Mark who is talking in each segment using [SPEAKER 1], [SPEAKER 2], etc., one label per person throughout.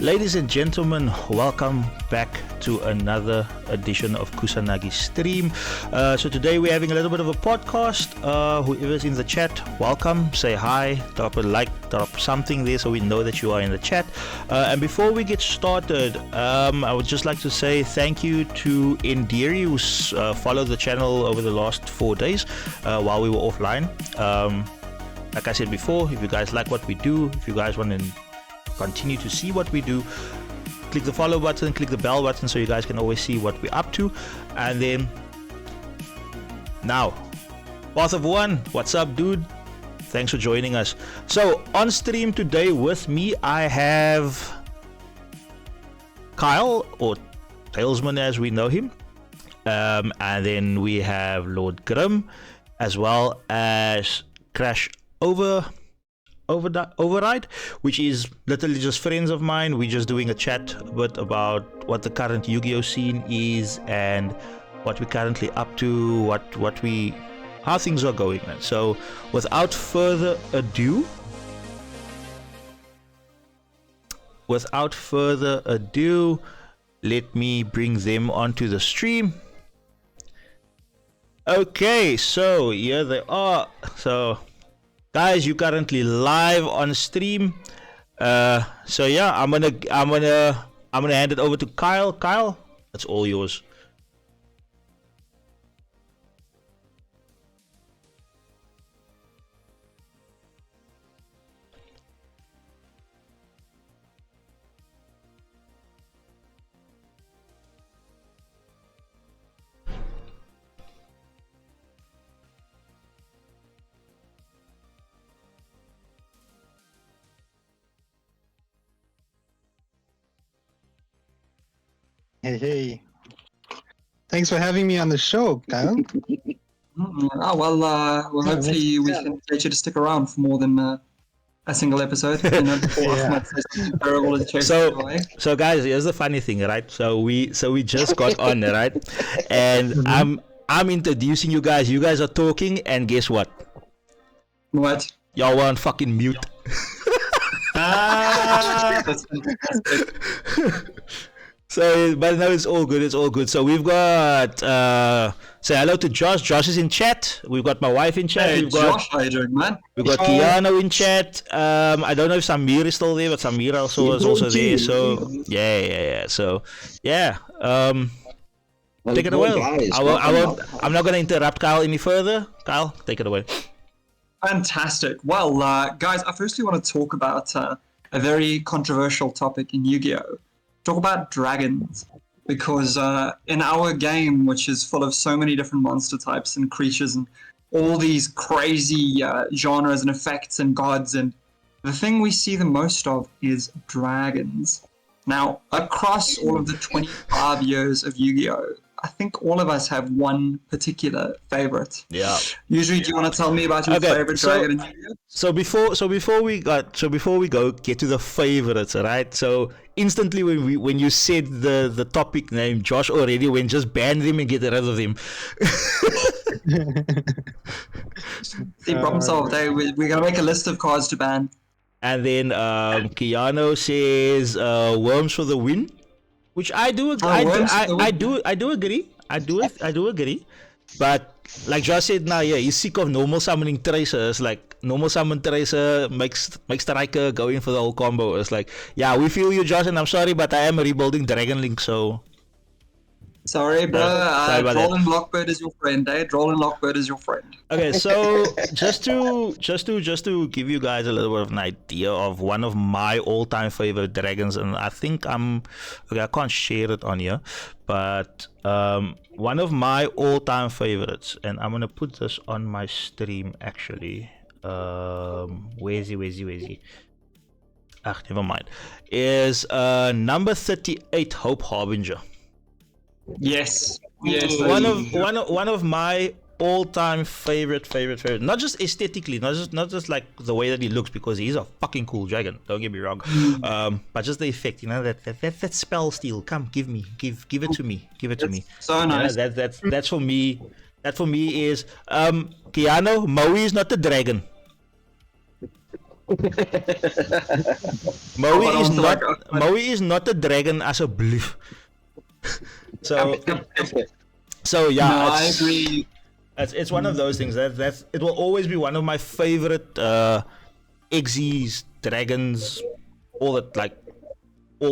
[SPEAKER 1] Ladies and gentlemen, welcome back to another edition of Kusanagi Stream. So today we're having a little bit of a podcast. Whoever's in the chat, welcome, say hi, drop a like, drop something there so we know that you are in the chat. And before we get started, I would just like to say thank you to Indiri, who's followed the channel over the last 4 days while we were offline. Like I said before, if you guys like what we do, if you guys want to continue to see what we do, click the follow button, click the bell button so you guys can always see what we're up to. And then now, Path of One, what's up, dude? Thanks for joining us. So on stream today with me I have Kyle, or Talesman as we know him, and then we have Lord Grim, as well as Crash Override, which is literally just friends of mine. We're just doing a chat a bit about what the current Yu-Gi-Oh scene is and what we're currently up to, how things are going. So without further ado, let me bring them onto the stream. Okay, so here they are. So guys, you're currently live on stream. So yeah, I'm gonna hand it over to Kyle. Kyle, that's all yours.
[SPEAKER 2] Hey. Thanks for having me on the show, Kyle.
[SPEAKER 3] Hopefully we can get you to stick around for more than a single episode. You know,
[SPEAKER 1] So guys, here's the funny thing, right? So we just got on, right? And I'm introducing you guys. You guys are talking, and guess what?
[SPEAKER 3] What?
[SPEAKER 1] Y'all were on fucking mute.
[SPEAKER 3] That's fantastic.
[SPEAKER 1] So, but no, it's all good. It's all good. So we've got say hello to Josh. Josh is in chat. We've got my wife in chat.
[SPEAKER 3] Hey,
[SPEAKER 1] we've got
[SPEAKER 3] Josh, how you doing, man?
[SPEAKER 1] We've got Keanu in chat. I don't know if Samir is still there, but Samir also is also there. So yeah. So yeah. Take it away. I'm not gonna interrupt Kyle any further. Kyle, take it away.
[SPEAKER 3] Fantastic. Well, guys, I firstly want to talk about a very controversial topic in Yu-Gi-Oh! Talk about dragons, because in our game, which is full of so many different monster types and creatures and all these crazy genres and effects and gods, and the thing we see the most of is dragons. Now, across all of the 25 years of Yu-Gi-Oh!, I think all of us have one particular favorite.
[SPEAKER 1] Yeah.
[SPEAKER 3] Usually, do you want to tell me about your favorite dragon in Yu-Gi-Oh?
[SPEAKER 1] So before we go get to the favorites, right? So instantly when you said the topic name, Josh already went just ban them and get rid of them.
[SPEAKER 3] See, problem solved. We're gonna make a list of cards to ban.
[SPEAKER 1] And then Keanu says worms for the win, which I do agree. But like Josh said, now he's sick of normal summoning Tracer. Like normal summon Tracer makes Striker go in for the whole combo. It's like, yeah, we feel you, Josh, and I'm sorry, but I am rebuilding Dragon Link, so
[SPEAKER 3] sorry, bro. Droll and Lockbird is your friend, eh? Droll and Lockbird is your friend.
[SPEAKER 1] Okay, so just to give you guys a little bit of an idea of one of my all-time favorite dragons, and I think I can't share it on here, but one of my all-time favorites, and I'm gonna put this on my stream actually. Where's he? Never mind. Is number 38, Hope Harbinger.
[SPEAKER 3] Yes.
[SPEAKER 1] One of my all-time favorite. Not just aesthetically, not just like the way that he looks, because he's a fucking cool dragon. Don't get me wrong. But just the effect, that spell steal. Come, give it to me.
[SPEAKER 3] So nice.
[SPEAKER 1] That's for me. That for me is Keanu. Maui is not a dragon. Moe is not a dragon as a belief. So yeah,
[SPEAKER 3] No, I agree.
[SPEAKER 1] It's one of those things that it will always be one of my favorite Xyz dragons, all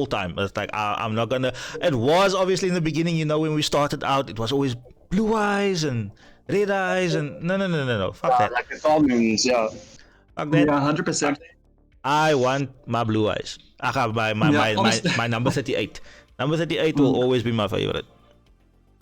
[SPEAKER 1] time. It's like I'm not gonna. It was obviously in the beginning, when we started out, it was always blue eyes and red eyes and no. Fuck that.
[SPEAKER 4] Like the Falcons, yeah.
[SPEAKER 1] Fuck that.
[SPEAKER 3] Yeah, 100%.
[SPEAKER 1] I want my blue eyes. I have my number 38. Number 38 will always be my favorite.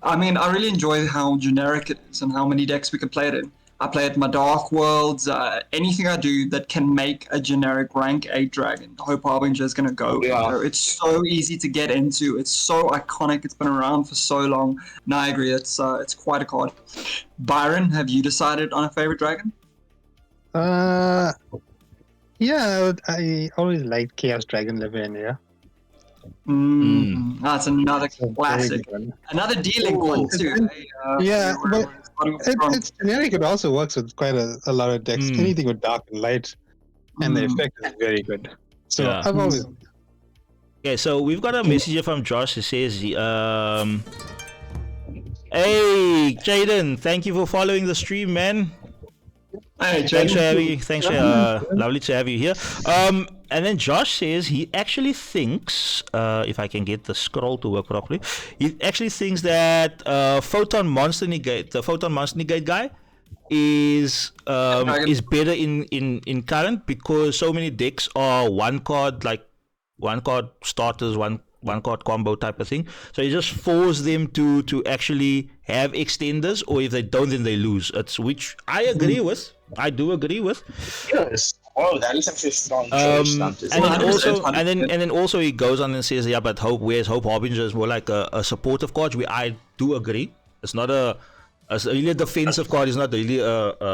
[SPEAKER 3] I mean, I really enjoy how generic it is and how many decks we can play it in. I play it in my Dark Worlds. Anything I do that can make a generic rank 8 dragon, Hope Harbinger is going to go.
[SPEAKER 4] Yeah.
[SPEAKER 3] It's so easy to get into. It's so iconic. It's been around for so long. No, I agree. It's quite a card. Byron, have you decided on a favorite dragon?
[SPEAKER 2] Yeah, I always liked Chaos Dragon Lavinia.
[SPEAKER 3] That's another classic. Another dealing one too.
[SPEAKER 2] Yeah, but it's generic. It also works with quite a lot of decks. Anything with dark and light, and the effect is very good. So
[SPEAKER 1] Yeah.
[SPEAKER 2] I've always.
[SPEAKER 1] Okay, so we've got a message here from Josh. He says, "Hey, Jaden, thank you for following the stream, man.
[SPEAKER 3] Hey,
[SPEAKER 1] Thanks for
[SPEAKER 3] Jaden.
[SPEAKER 1] having. Thanks for lovely to have you here." And then Josh says he actually thinks, if I can get the scroll to work properly, he actually thinks that the Photon Monster Negate guy is better in current because so many decks are one card starters, one card combo type of thing. So you just force them to actually have extenders, or if they don't, then they lose. It's which I agree with. I do agree with.
[SPEAKER 4] Yes. Oh, that is actually a strong choice.
[SPEAKER 1] And then also he goes on and says, yeah, but Hope Harbinger is more like a supportive card. I do agree. It's not really a defensive card. It's not really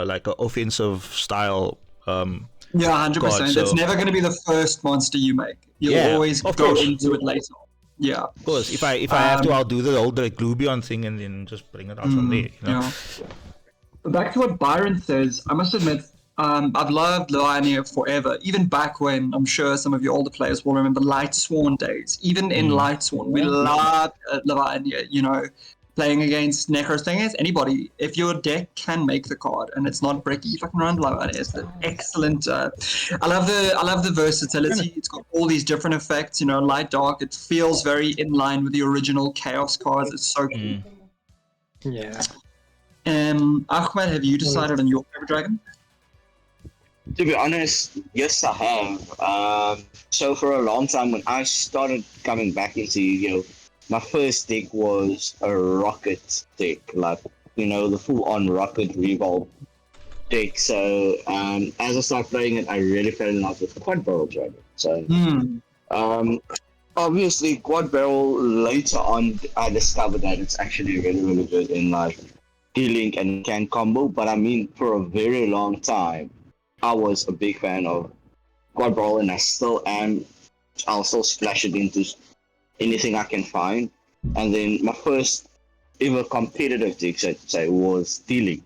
[SPEAKER 1] like an offensive style.
[SPEAKER 3] Yeah, 100%.
[SPEAKER 1] So,
[SPEAKER 3] it's never going to be the first monster you make. You'll always go into it later. Yeah.
[SPEAKER 1] Of course. If I have to, I'll do the whole Glubion thing and then just bring it out from there.
[SPEAKER 3] Yeah. Back to what Byron says, I must admit, I've loved Lavinia forever. Even back when, I'm sure some of your older players will remember Light Sworn days. Even in Light Sworn, we loved Lavinia, playing against Necros. Thing is, anybody, if your deck can make the card and it's not bricky, you fucking run Lavinia. It's an excellent. I love the versatility. It's got all these different effects. Light, dark. It feels very in line with the original Chaos cards. It's so cool.
[SPEAKER 2] Yeah.
[SPEAKER 3] Ahmed, have you decided on your favorite dragon?
[SPEAKER 4] To be honest, yes, I have. So for a long time, when I started coming back into Yu-Gi-Oh, my first deck was a rocket deck, the full-on rocket revolve deck. So as I started playing it, I really fell in love with Quad Barrel Dragon. So obviously, Quad Barrel, later on, I discovered that it's actually really, really good in dealing and can combo. But I mean, for a very long time, I was a big fan of Quad Barrel, and I still am. I'll still splash it into anything I can find. And then my first ever competitive deck, so to say, was dealing.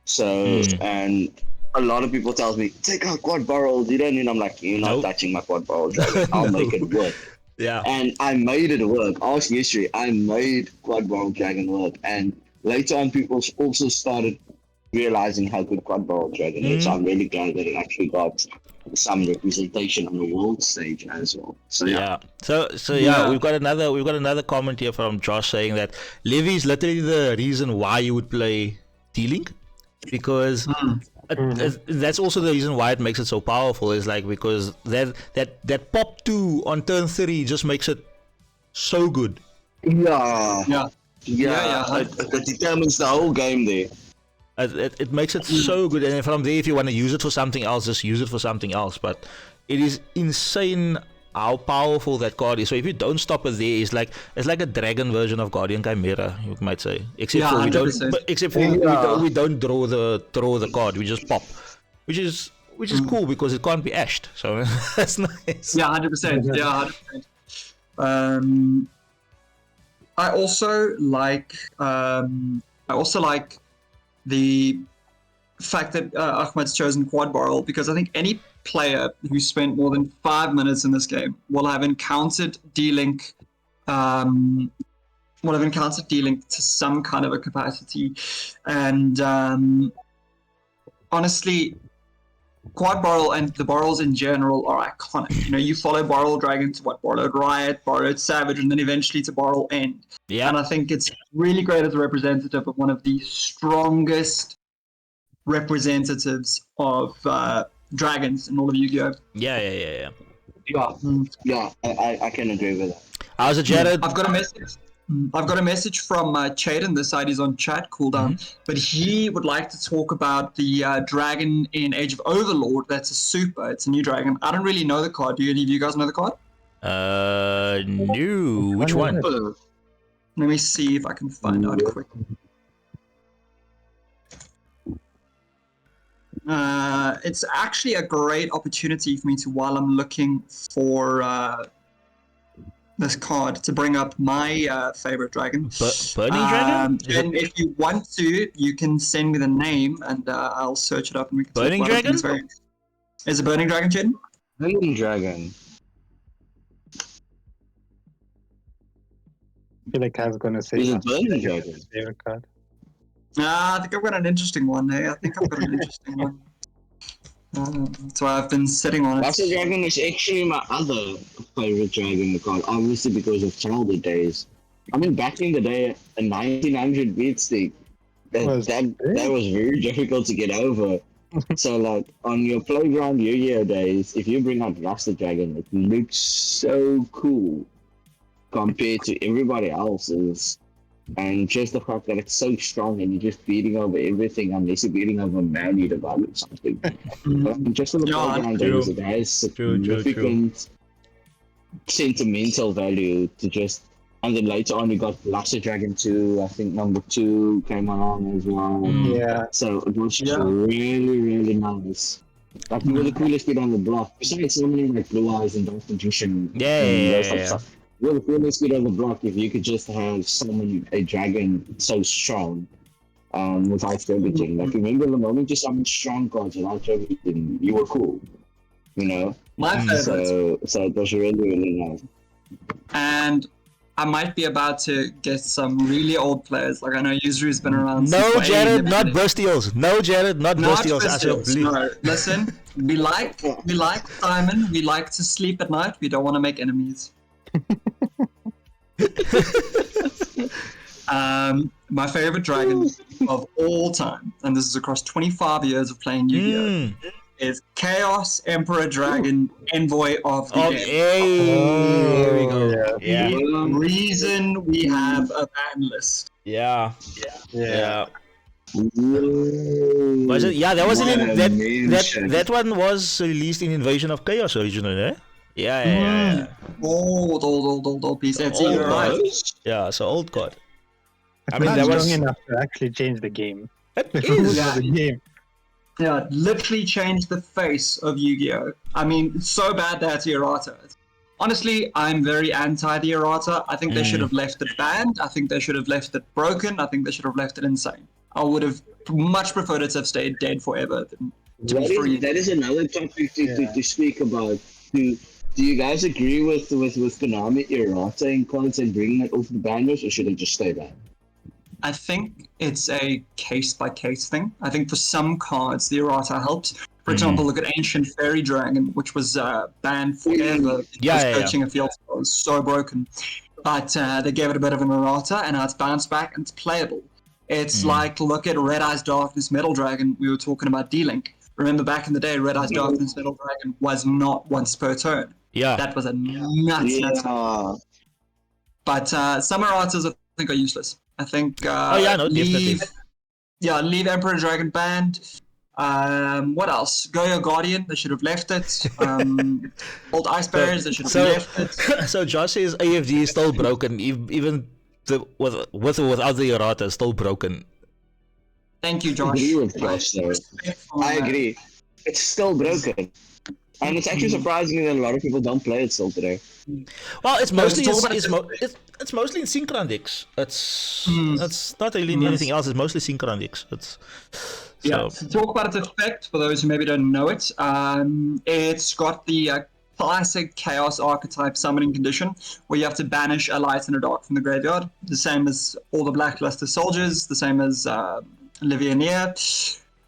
[SPEAKER 4] So, and a lot of people tell me, take out Quad Barrel, I'm like, you're not touching my Quad Barrel Dragon. I'll make it work.
[SPEAKER 1] Yeah.
[SPEAKER 4] And I made it work. Ask history, I made Quad Barrel Dragon work. And later on, people also started realizing how good Quad Barrel Dragon is. So I'm really glad that it actually got some representation on the world stage as well. So yeah.
[SPEAKER 1] So we've got another comment here from Josh saying that Levy is literally the reason why you would play dealing, because that's also the reason why it makes it so powerful. Is because that pop 2 on turn 3 just makes it so good.
[SPEAKER 4] Yeah. It determines the whole game there.
[SPEAKER 1] It makes it so good, and from there, if you want to use it for something else, just use it for something else. But it is insane how powerful that card is. So if you don't stop it there, it's like a dragon version of Guardian Chimera, you might say. Except for we don't draw the card, we just pop, which is cool because it can't be ashed. So that's nice.
[SPEAKER 3] Yeah, 100%. Yeah, 100%. I also like the fact that Ahmed's chosen quad barrel, because I think any player who spent more than 5 minutes in this game will have encountered D-Link, to some kind of a capacity. And honestly, quad barrel and the barrels in general are iconic. You know, you follow barrel dragon to what? Borrowed Riot, borrowed Savage, and then eventually to barrel End.
[SPEAKER 1] Yeah.
[SPEAKER 3] And I think it's really great as a representative of one of the strongest representatives of dragons in all of Yu-Gi-Oh!
[SPEAKER 1] Yeah.
[SPEAKER 4] Yeah, I can agree with that.
[SPEAKER 1] How's it, Jared?
[SPEAKER 3] I've got a message from Chaden. This side is on chat, cooldown. But he would like to talk about the dragon in Age of Overlord. That's a super. It's a new dragon. I don't really know the card. Do any of you guys know the card?
[SPEAKER 1] No. Which one?
[SPEAKER 3] Let me see if I can find out quick. It's actually a great opportunity for me to, while I'm looking for this card, to bring up my favorite dragon.
[SPEAKER 1] Burning Dragon?
[SPEAKER 3] And if you want to, you can send me the name and I'll search it up and we can talk
[SPEAKER 1] Burning
[SPEAKER 3] about it.
[SPEAKER 1] Dragon?
[SPEAKER 3] Is it Burning Dragon, Jen?
[SPEAKER 4] Burning Dragon.
[SPEAKER 2] I feel like I was gonna say
[SPEAKER 4] Is it Burning Dragon?
[SPEAKER 2] favorite card.
[SPEAKER 3] I think I've got an interesting one. Hey, I think I've got an interesting one. So I've been sitting on it.
[SPEAKER 4] Master Dragon is actually my other favorite dragon card, obviously because of childhood days. I mean, back in the day, a 1900 beat stick, that was very difficult to get over. So, like, on your playground Yu-Gi-Oh days, if you bring out Master Dragon, it looks so cool compared to everybody else's. And just the fact that it's so strong and you're just beating over everything unless you're beating over a man-eater bug or something. But just on the playground days, it has significant sentimental value to just... And then later on, we got Blaster Dragon 2, I think number 2 came along as well.
[SPEAKER 2] Yeah.
[SPEAKER 4] So it was just really, really nice. Like, you were the coolest kid on the block. Besides so many like Blue Eyes and Dark Magician.
[SPEAKER 1] Yeah.
[SPEAKER 4] You're the coolest kid on the block if you could just have summon a dragon so strong without everything. Like, remember the moment you summoned strong cards without everything, you were cool. You know?
[SPEAKER 3] My favorite.
[SPEAKER 4] So it was really, really nice.
[SPEAKER 3] And I might be about to get some really old players. Like, I know Yuzuri's been around.
[SPEAKER 1] No, Jared, not Burstials. No, Jared, not Burstials.
[SPEAKER 3] No, listen, we like Simon. We like to sleep at night. We don't want to make enemies. My favorite dragon of all time, and this is across 25 years of playing Yu-Gi-Oh, is Chaos Emperor Dragon, Envoy of the Game.
[SPEAKER 1] There we go. Yeah.
[SPEAKER 3] The reason we have a ban list.
[SPEAKER 1] Yeah.
[SPEAKER 4] Ooh,
[SPEAKER 1] Was it? Yeah, that was
[SPEAKER 4] mention.
[SPEAKER 1] that one was released in Invasion of Chaos originally, eh? Yeah.
[SPEAKER 3] Old piece. That's
[SPEAKER 1] Old
[SPEAKER 3] right.
[SPEAKER 1] Yeah, so old card. I
[SPEAKER 2] It's
[SPEAKER 1] mean,
[SPEAKER 2] not
[SPEAKER 1] that
[SPEAKER 2] strong
[SPEAKER 1] was.
[SPEAKER 2] enough to actually change the game.
[SPEAKER 1] It
[SPEAKER 2] The
[SPEAKER 1] is.
[SPEAKER 2] rules
[SPEAKER 3] Yeah.
[SPEAKER 2] of the game.
[SPEAKER 3] Yeah, literally changed the face of Yu-Gi-Oh! I mean, it's so bad that's the errata. Honestly, I'm very anti the errata. I think they should have left it banned. I think they should have left it broken. I think they should have left it insane. I would have much preferred it to have stayed dead forever than to be free.
[SPEAKER 4] That is another topic to speak about. Do you guys agree with Konami errata in cards and bringing it off the ban list, or should it just stay banned?
[SPEAKER 3] I think it's a case-by-case thing. I think for some cards, the errata helps. For example, look at Ancient Fairy Dragon, which was banned forever because coaching a field spell was so broken. But they gave it a bit of an errata, and now it's bounced back and it's playable. It's like, look at Red Eyes Darkness Metal Dragon. We were talking about D-Link. Remember back in the day, Red Eyes Darkness Metal Dragon was not once per turn.
[SPEAKER 1] Yeah.
[SPEAKER 3] That was a nuts. But some erratas I think are useless. I think
[SPEAKER 1] definitely.
[SPEAKER 3] Leave Emperor Dragon banned. What else? Goyo Guardian, they should have left it. Old Ice Barriers, they should have left it.
[SPEAKER 1] So Josh says AFD is still broken, even with or without the errata, it's still broken.
[SPEAKER 3] Thank you, Josh.
[SPEAKER 4] I agree with Josh there. I agree. It's still broken. And it's actually surprising that a lot of people don't play it still today.
[SPEAKER 1] Well, it's mostly it's mostly in Synchron decks. It's not really in anything else. It's mostly Synchron decks.
[SPEAKER 3] Yeah, to talk about its effect, for those who maybe don't know it, it's got the classic Chaos archetype summoning condition, where you have to banish a light and a dark from the graveyard, the same as all the Blackluster soldiers, the same as Liviania.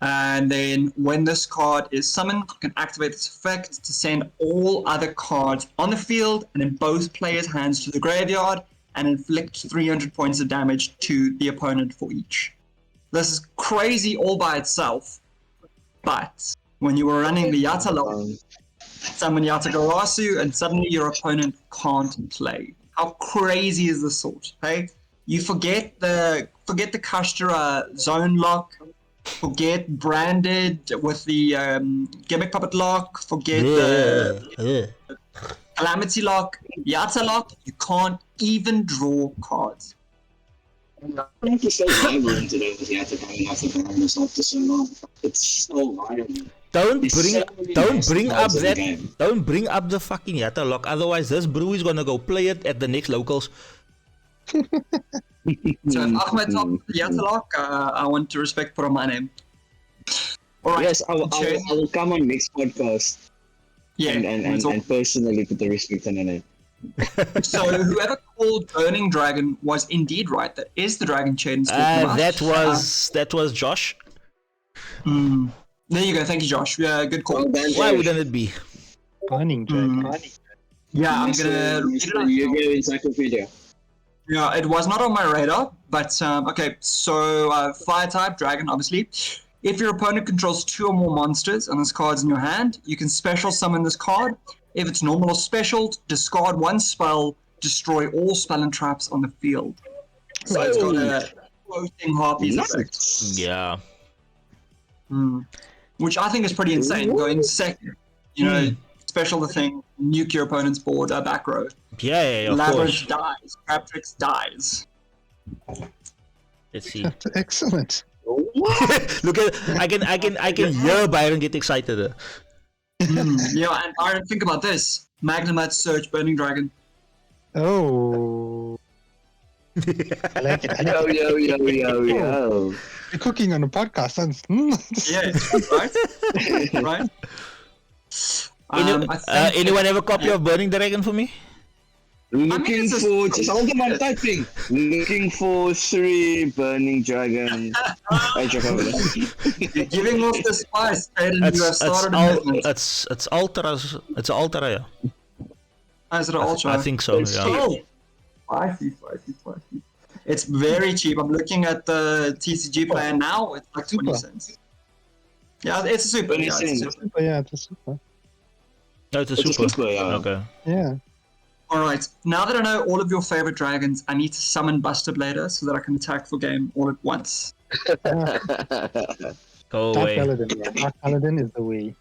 [SPEAKER 3] And then when this card is summoned, you can activate its effect to send all other cards on the field and in both players' hands to the graveyard and inflict 300 points of damage to the opponent for each. This is crazy all by itself, but when you were running the Yatalok, summon Yatagarasu, and suddenly your opponent can't play. How crazy is this sort? Hey, you forget the Kashtara zone lock, forget branded with the gimmick puppet lock, forget the calamity lock, Yata lock. You can't even draw cards.
[SPEAKER 4] It's so vibrant today with Yata coming off the ground and stuff for so long. It's so vibrant.
[SPEAKER 1] Don't bring up the fucking Yatta lock. Otherwise, this brew is gonna go play it at the next locals.
[SPEAKER 3] So if Ahmed tops the Yatta lock, I want to respect put on my name. All right.
[SPEAKER 4] Yes, I will come on next podcast.
[SPEAKER 3] Yeah,
[SPEAKER 4] and personally put the respect on the name.
[SPEAKER 3] So whoever called Burning Dragon was indeed right. That is the Dragon Chain.
[SPEAKER 1] That was Josh.
[SPEAKER 3] There you go. Thank you, Josh. Yeah, good call.
[SPEAKER 1] Why wouldn't it be?
[SPEAKER 2] Burning Dragon.
[SPEAKER 3] Yeah, I'm gonna read it out.
[SPEAKER 4] Yu-Gi-Oh! Encyclopedia.
[SPEAKER 3] Yeah, it was not on my radar, but okay. So Fire type Dragon, obviously. If your opponent controls 2 or more monsters and this card's in your hand, you can special summon this card. If it's normal or special, discard 1 spell, destroy all spell and traps on the field. So it's got a floating harpies effect.
[SPEAKER 1] Yeah.
[SPEAKER 3] Which I think is pretty insane. Going second, special the thing, nuke your opponent's board, back row.
[SPEAKER 1] Yeah, of
[SPEAKER 3] Labyrinth
[SPEAKER 1] course.
[SPEAKER 3] dies. Craptrix dies.
[SPEAKER 1] Let's see.
[SPEAKER 2] That's excellent.
[SPEAKER 1] Look at I can hear Byron get excited.
[SPEAKER 3] Yeah, and Byron, think about this: Magnemite Search Burning Dragon.
[SPEAKER 2] Oh. I like it.
[SPEAKER 4] Yo.
[SPEAKER 2] You're cooking on a podcast.
[SPEAKER 3] Yeah, right.
[SPEAKER 1] Anyone have a copy of Burning Dragon for me?
[SPEAKER 4] Looking for just hold them on typing. Looking for 3 Burning Dragon.
[SPEAKER 3] You're giving off the spice, and you have started a movement.
[SPEAKER 1] It's Ultra. It's Ultra, yeah.
[SPEAKER 3] Is it an Ultra?
[SPEAKER 1] I think so, yeah.
[SPEAKER 3] Oh, spicy. It's very cheap. I'm looking at the TCG plan now. It's like 20 cents. Yeah, it's a super.
[SPEAKER 4] Yeah, it's a
[SPEAKER 2] Super, yeah, it's a super.
[SPEAKER 1] No, it's a super.
[SPEAKER 4] Yeah.
[SPEAKER 1] Okay.
[SPEAKER 2] Yeah.
[SPEAKER 3] Alright, now that I know all of your favorite dragons, I need to summon Buster Blader so that I can attack for game all at once.
[SPEAKER 1] Go
[SPEAKER 2] Dark
[SPEAKER 1] away.
[SPEAKER 2] Paladin, yeah. Dark Paladin is the way.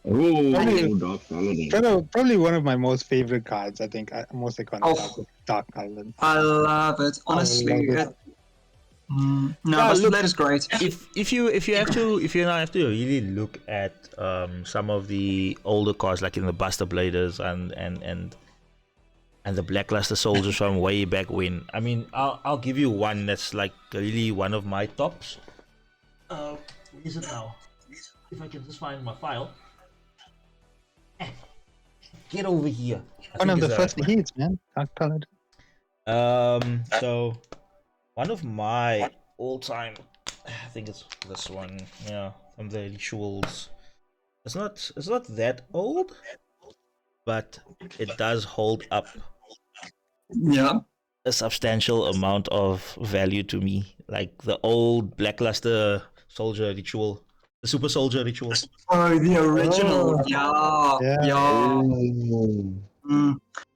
[SPEAKER 4] Dark Paladin.
[SPEAKER 2] Probably one of my most favorite cards, I think. Most iconic cards is Dark Paladin.
[SPEAKER 3] I love it, honestly. Buster Blader is great.
[SPEAKER 1] If you now have to really look at some of the older cards, like in the Buster Bladers and the Blackluster soldiers from way back when. I mean, I'll give you one that's like really one of my tops. Where is it now? If I can just find my file. Get over here.
[SPEAKER 2] One of the first hits, man. Dark Paladin.
[SPEAKER 1] So one of my all-time, I think it's this one. Yeah, from the rituals. It's not that old, but it does hold up.
[SPEAKER 3] Yeah.
[SPEAKER 1] A substantial amount of value to me, like the old Blackluster soldier ritual, the super soldier ritual.
[SPEAKER 3] Oh, the original. Yeah.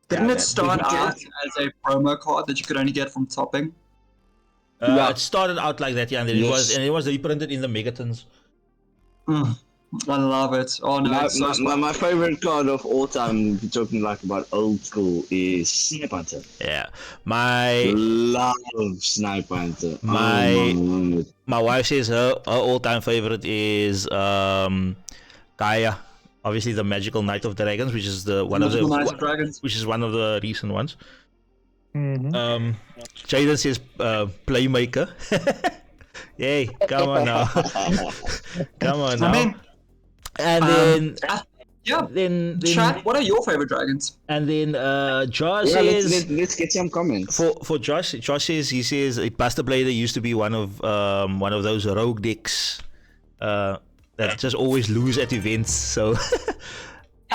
[SPEAKER 3] Didn't it start out as a promo card that you could only get from topping?
[SPEAKER 1] It started out like that, yeah, and then it was reprinted in the Megatons.
[SPEAKER 3] I love it. Oh no,
[SPEAKER 4] my favorite card of all time, talking like about old school, is Sniper Hunter.
[SPEAKER 1] Yeah,
[SPEAKER 4] love Sniper Hunter.
[SPEAKER 1] My wife says her all-time favorite is Kaya. Obviously, the Magical Knight of Dragons, which is one of the recent ones.
[SPEAKER 2] Mm-hmm.
[SPEAKER 1] Jaden says Playmaker. Hey, come on now. Come on now.
[SPEAKER 3] I mean,
[SPEAKER 1] And then,
[SPEAKER 3] yeah.
[SPEAKER 1] then
[SPEAKER 3] Chad, what are your favorite dragons?
[SPEAKER 1] and then Josh
[SPEAKER 4] Yeah,
[SPEAKER 1] says
[SPEAKER 4] let's get some comments.
[SPEAKER 1] for Josh says he says Buster Blader used to be one of those rogue decks that just always lose at events. So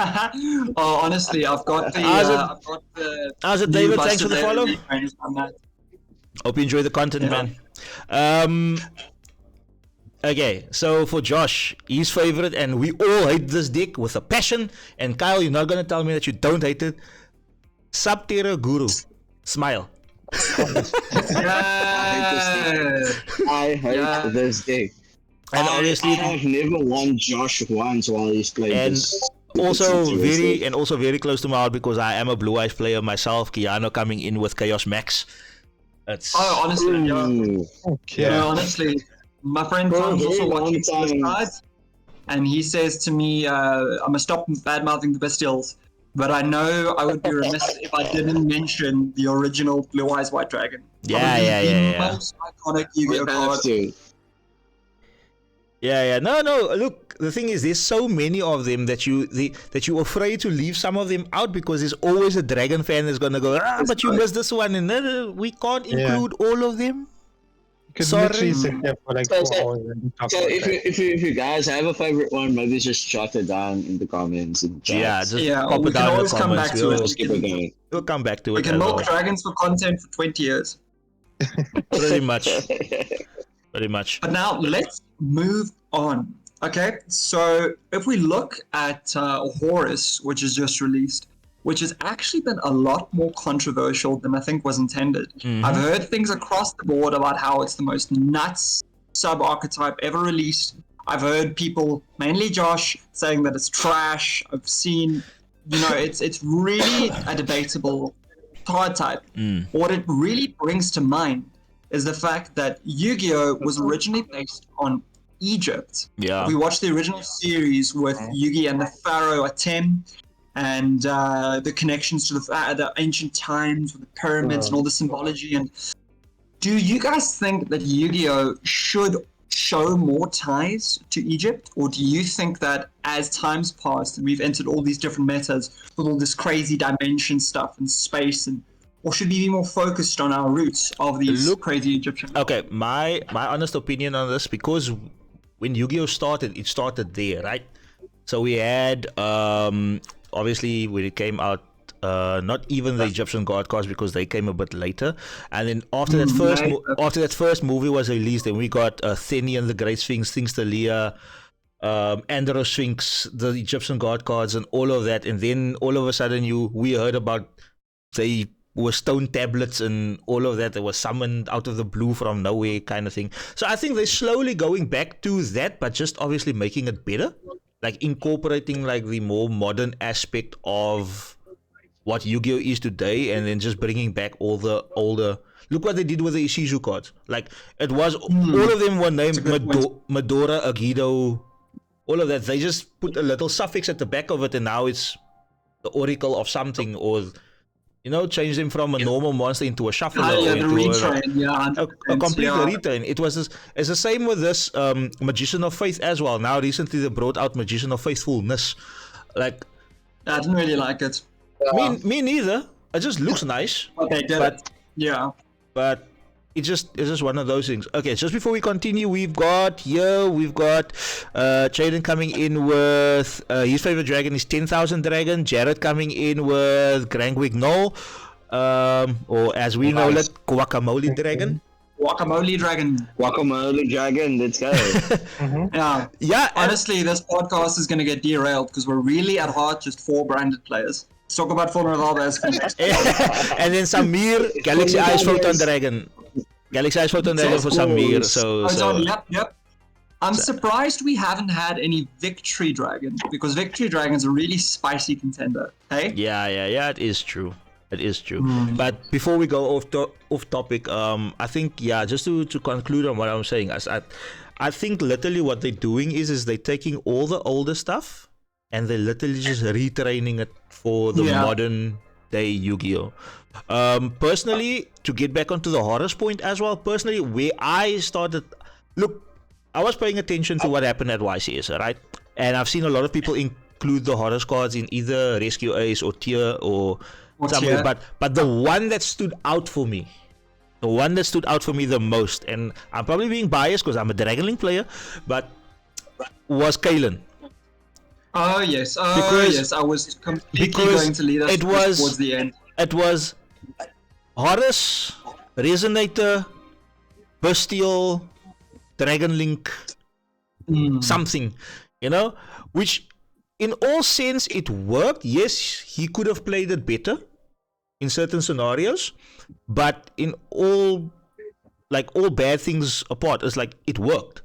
[SPEAKER 3] Oh, honestly, I've got the.
[SPEAKER 1] how's it,
[SPEAKER 3] new
[SPEAKER 1] David?
[SPEAKER 3] Buster
[SPEAKER 1] Thanks for the
[SPEAKER 3] Blader
[SPEAKER 1] follow.
[SPEAKER 3] retrains on that.
[SPEAKER 1] Hope you enjoy the content, man. Okay, so for Josh, his favorite, and we all hate this deck with a passion. And Kyle, you're not gonna tell me that you don't hate it. Subterra Guru, smile.
[SPEAKER 4] I hate this deck.
[SPEAKER 1] And obviously,
[SPEAKER 4] I've never won Josh once while he's playing
[SPEAKER 1] and
[SPEAKER 4] this.
[SPEAKER 1] also very close to my heart because I am a Blue Eyes player myself. Kiano coming in with Chaos Max. It's
[SPEAKER 3] Honestly,
[SPEAKER 2] Okay.
[SPEAKER 3] yeah, honestly, my friend Tom's also watching this side, and he says to me, "I'm gonna stop bad mouthing the Bastilles." But I know I would be remiss if I didn't mention the original Blue Eyes White Dragon.
[SPEAKER 1] Yeah.
[SPEAKER 3] The most iconic Yu-Gi-Oh card.
[SPEAKER 1] Yeah. No. Look, the thing is, there's so many of them that you're afraid to leave some of them out because there's always a Dragon fan that's gonna go, but you missed this one, and no, we can't include all of them.
[SPEAKER 2] Could
[SPEAKER 1] Sorry.
[SPEAKER 2] literally sit there for like 4 hours and talk
[SPEAKER 4] So
[SPEAKER 2] about
[SPEAKER 4] if you guys have a favorite one, maybe just jot it down in the comments. And
[SPEAKER 1] Yeah, just pop
[SPEAKER 3] we
[SPEAKER 1] it
[SPEAKER 3] can
[SPEAKER 1] down in the
[SPEAKER 3] always come
[SPEAKER 1] comments.
[SPEAKER 3] back to
[SPEAKER 4] just keep it going.
[SPEAKER 1] We'll come back to
[SPEAKER 3] We
[SPEAKER 1] it.
[SPEAKER 3] can
[SPEAKER 1] as
[SPEAKER 3] milk
[SPEAKER 1] well.
[SPEAKER 3] dragons for content for 20 years.
[SPEAKER 1] Pretty much.
[SPEAKER 3] But now let's move on. Okay, so if we look at Horus, which is just released, which has actually been a lot more controversial than I think was intended. I've heard things across the board about how it's the most nuts sub-archetype ever released. I've heard people, mainly Josh, saying that it's trash. I've seen, it's really a debatable card type. What it really brings to mind is the fact that Yu-Gi-Oh! Was originally based on Egypt.
[SPEAKER 1] Yeah.
[SPEAKER 3] We watched the original series with Yugi and the Pharaoh Atem, and the connections to the ancient times with the pyramids and all the symbology. And do you guys think that Yu-Gi-Oh! Should show more ties to Egypt, or do you think that as time's passed and we've entered all these different metas with all this crazy dimension stuff and space, or should we be more focused on our roots of these crazy Egyptian?
[SPEAKER 1] Okay, my honest opinion on this, because when Yu-Gi-Oh! Started, it started there, right? So we had obviously when it came out, not even the Egyptian god cards because they came a bit later, and then after that first movie was released, then we got Theni and the Great Sphinx, Sphinx Thalia, Andro Sphinx, the Egyptian god cards, and all of that, and then all of a sudden we heard about they were stone tablets and all of that was summoned out of the blue from nowhere kind of thing. So I think they're slowly going back to that, but just obviously making it better, like incorporating like the more modern aspect of what Yu-Gi-Oh! Is today, and then just bringing back all the older. Look what they did with the Ishizu cards. Like it was all of them were named Medora, Agido, all of that. They just put a little suffix at the back of it, and now it's the Oracle of something, or change them from a normal monster into a shuffler, or into a complete retrain. It was it's the same with this Magician of Faith as well. Now recently they brought out Magician of Faithfulness. Like
[SPEAKER 3] I didn't really like it.
[SPEAKER 1] Me neither. It just looks nice.
[SPEAKER 3] Okay,
[SPEAKER 1] but it's just one of those things. Okay, just before we continue, we've got Jaden coming in with his favorite dragon is 10,000 Dragon. Jared coming in with Grangwig Null, or as we know it, Guacamole Dragon.
[SPEAKER 3] Guacamole Dragon,
[SPEAKER 4] let's go.
[SPEAKER 3] Yeah. Honestly, this podcast is going to get derailed because we're really at heart just 4 branded players. Let's talk about Formula Valdez.
[SPEAKER 1] And then Samir, Galaxy Ice Photon Dragon. Galaxy Ice Photon Dragon for Samir.
[SPEAKER 3] Yep. I'm surprised we haven't had any Victory Dragons, because Victory Dragon's a really spicy contender. Hey?
[SPEAKER 1] Yeah. It is true. But before we go off topic, I think just to conclude on what I'm saying, I think literally what they're doing is they're taking all the older stuff and they're literally just retraining it for the modern day Yu-Gi-Oh! Personally, to get back onto the Horus point as well, personally, where I started look, I was paying attention to what happened at YCS, right? And I've seen a lot of people include the horror cards in either Rescue Ace or Tier or somewhere. But the one that stood out for me, the most, and I'm probably being biased because I'm a Dragon Link player, but was Kalen.
[SPEAKER 3] Oh yes, yes. I was completely going to lead us towards the end.
[SPEAKER 1] It was Horus, Resonator, Bestial, Dragon Link, something, which in all sense it worked. Yes, he could have played it better in certain scenarios, but in all bad things apart, it's like it worked.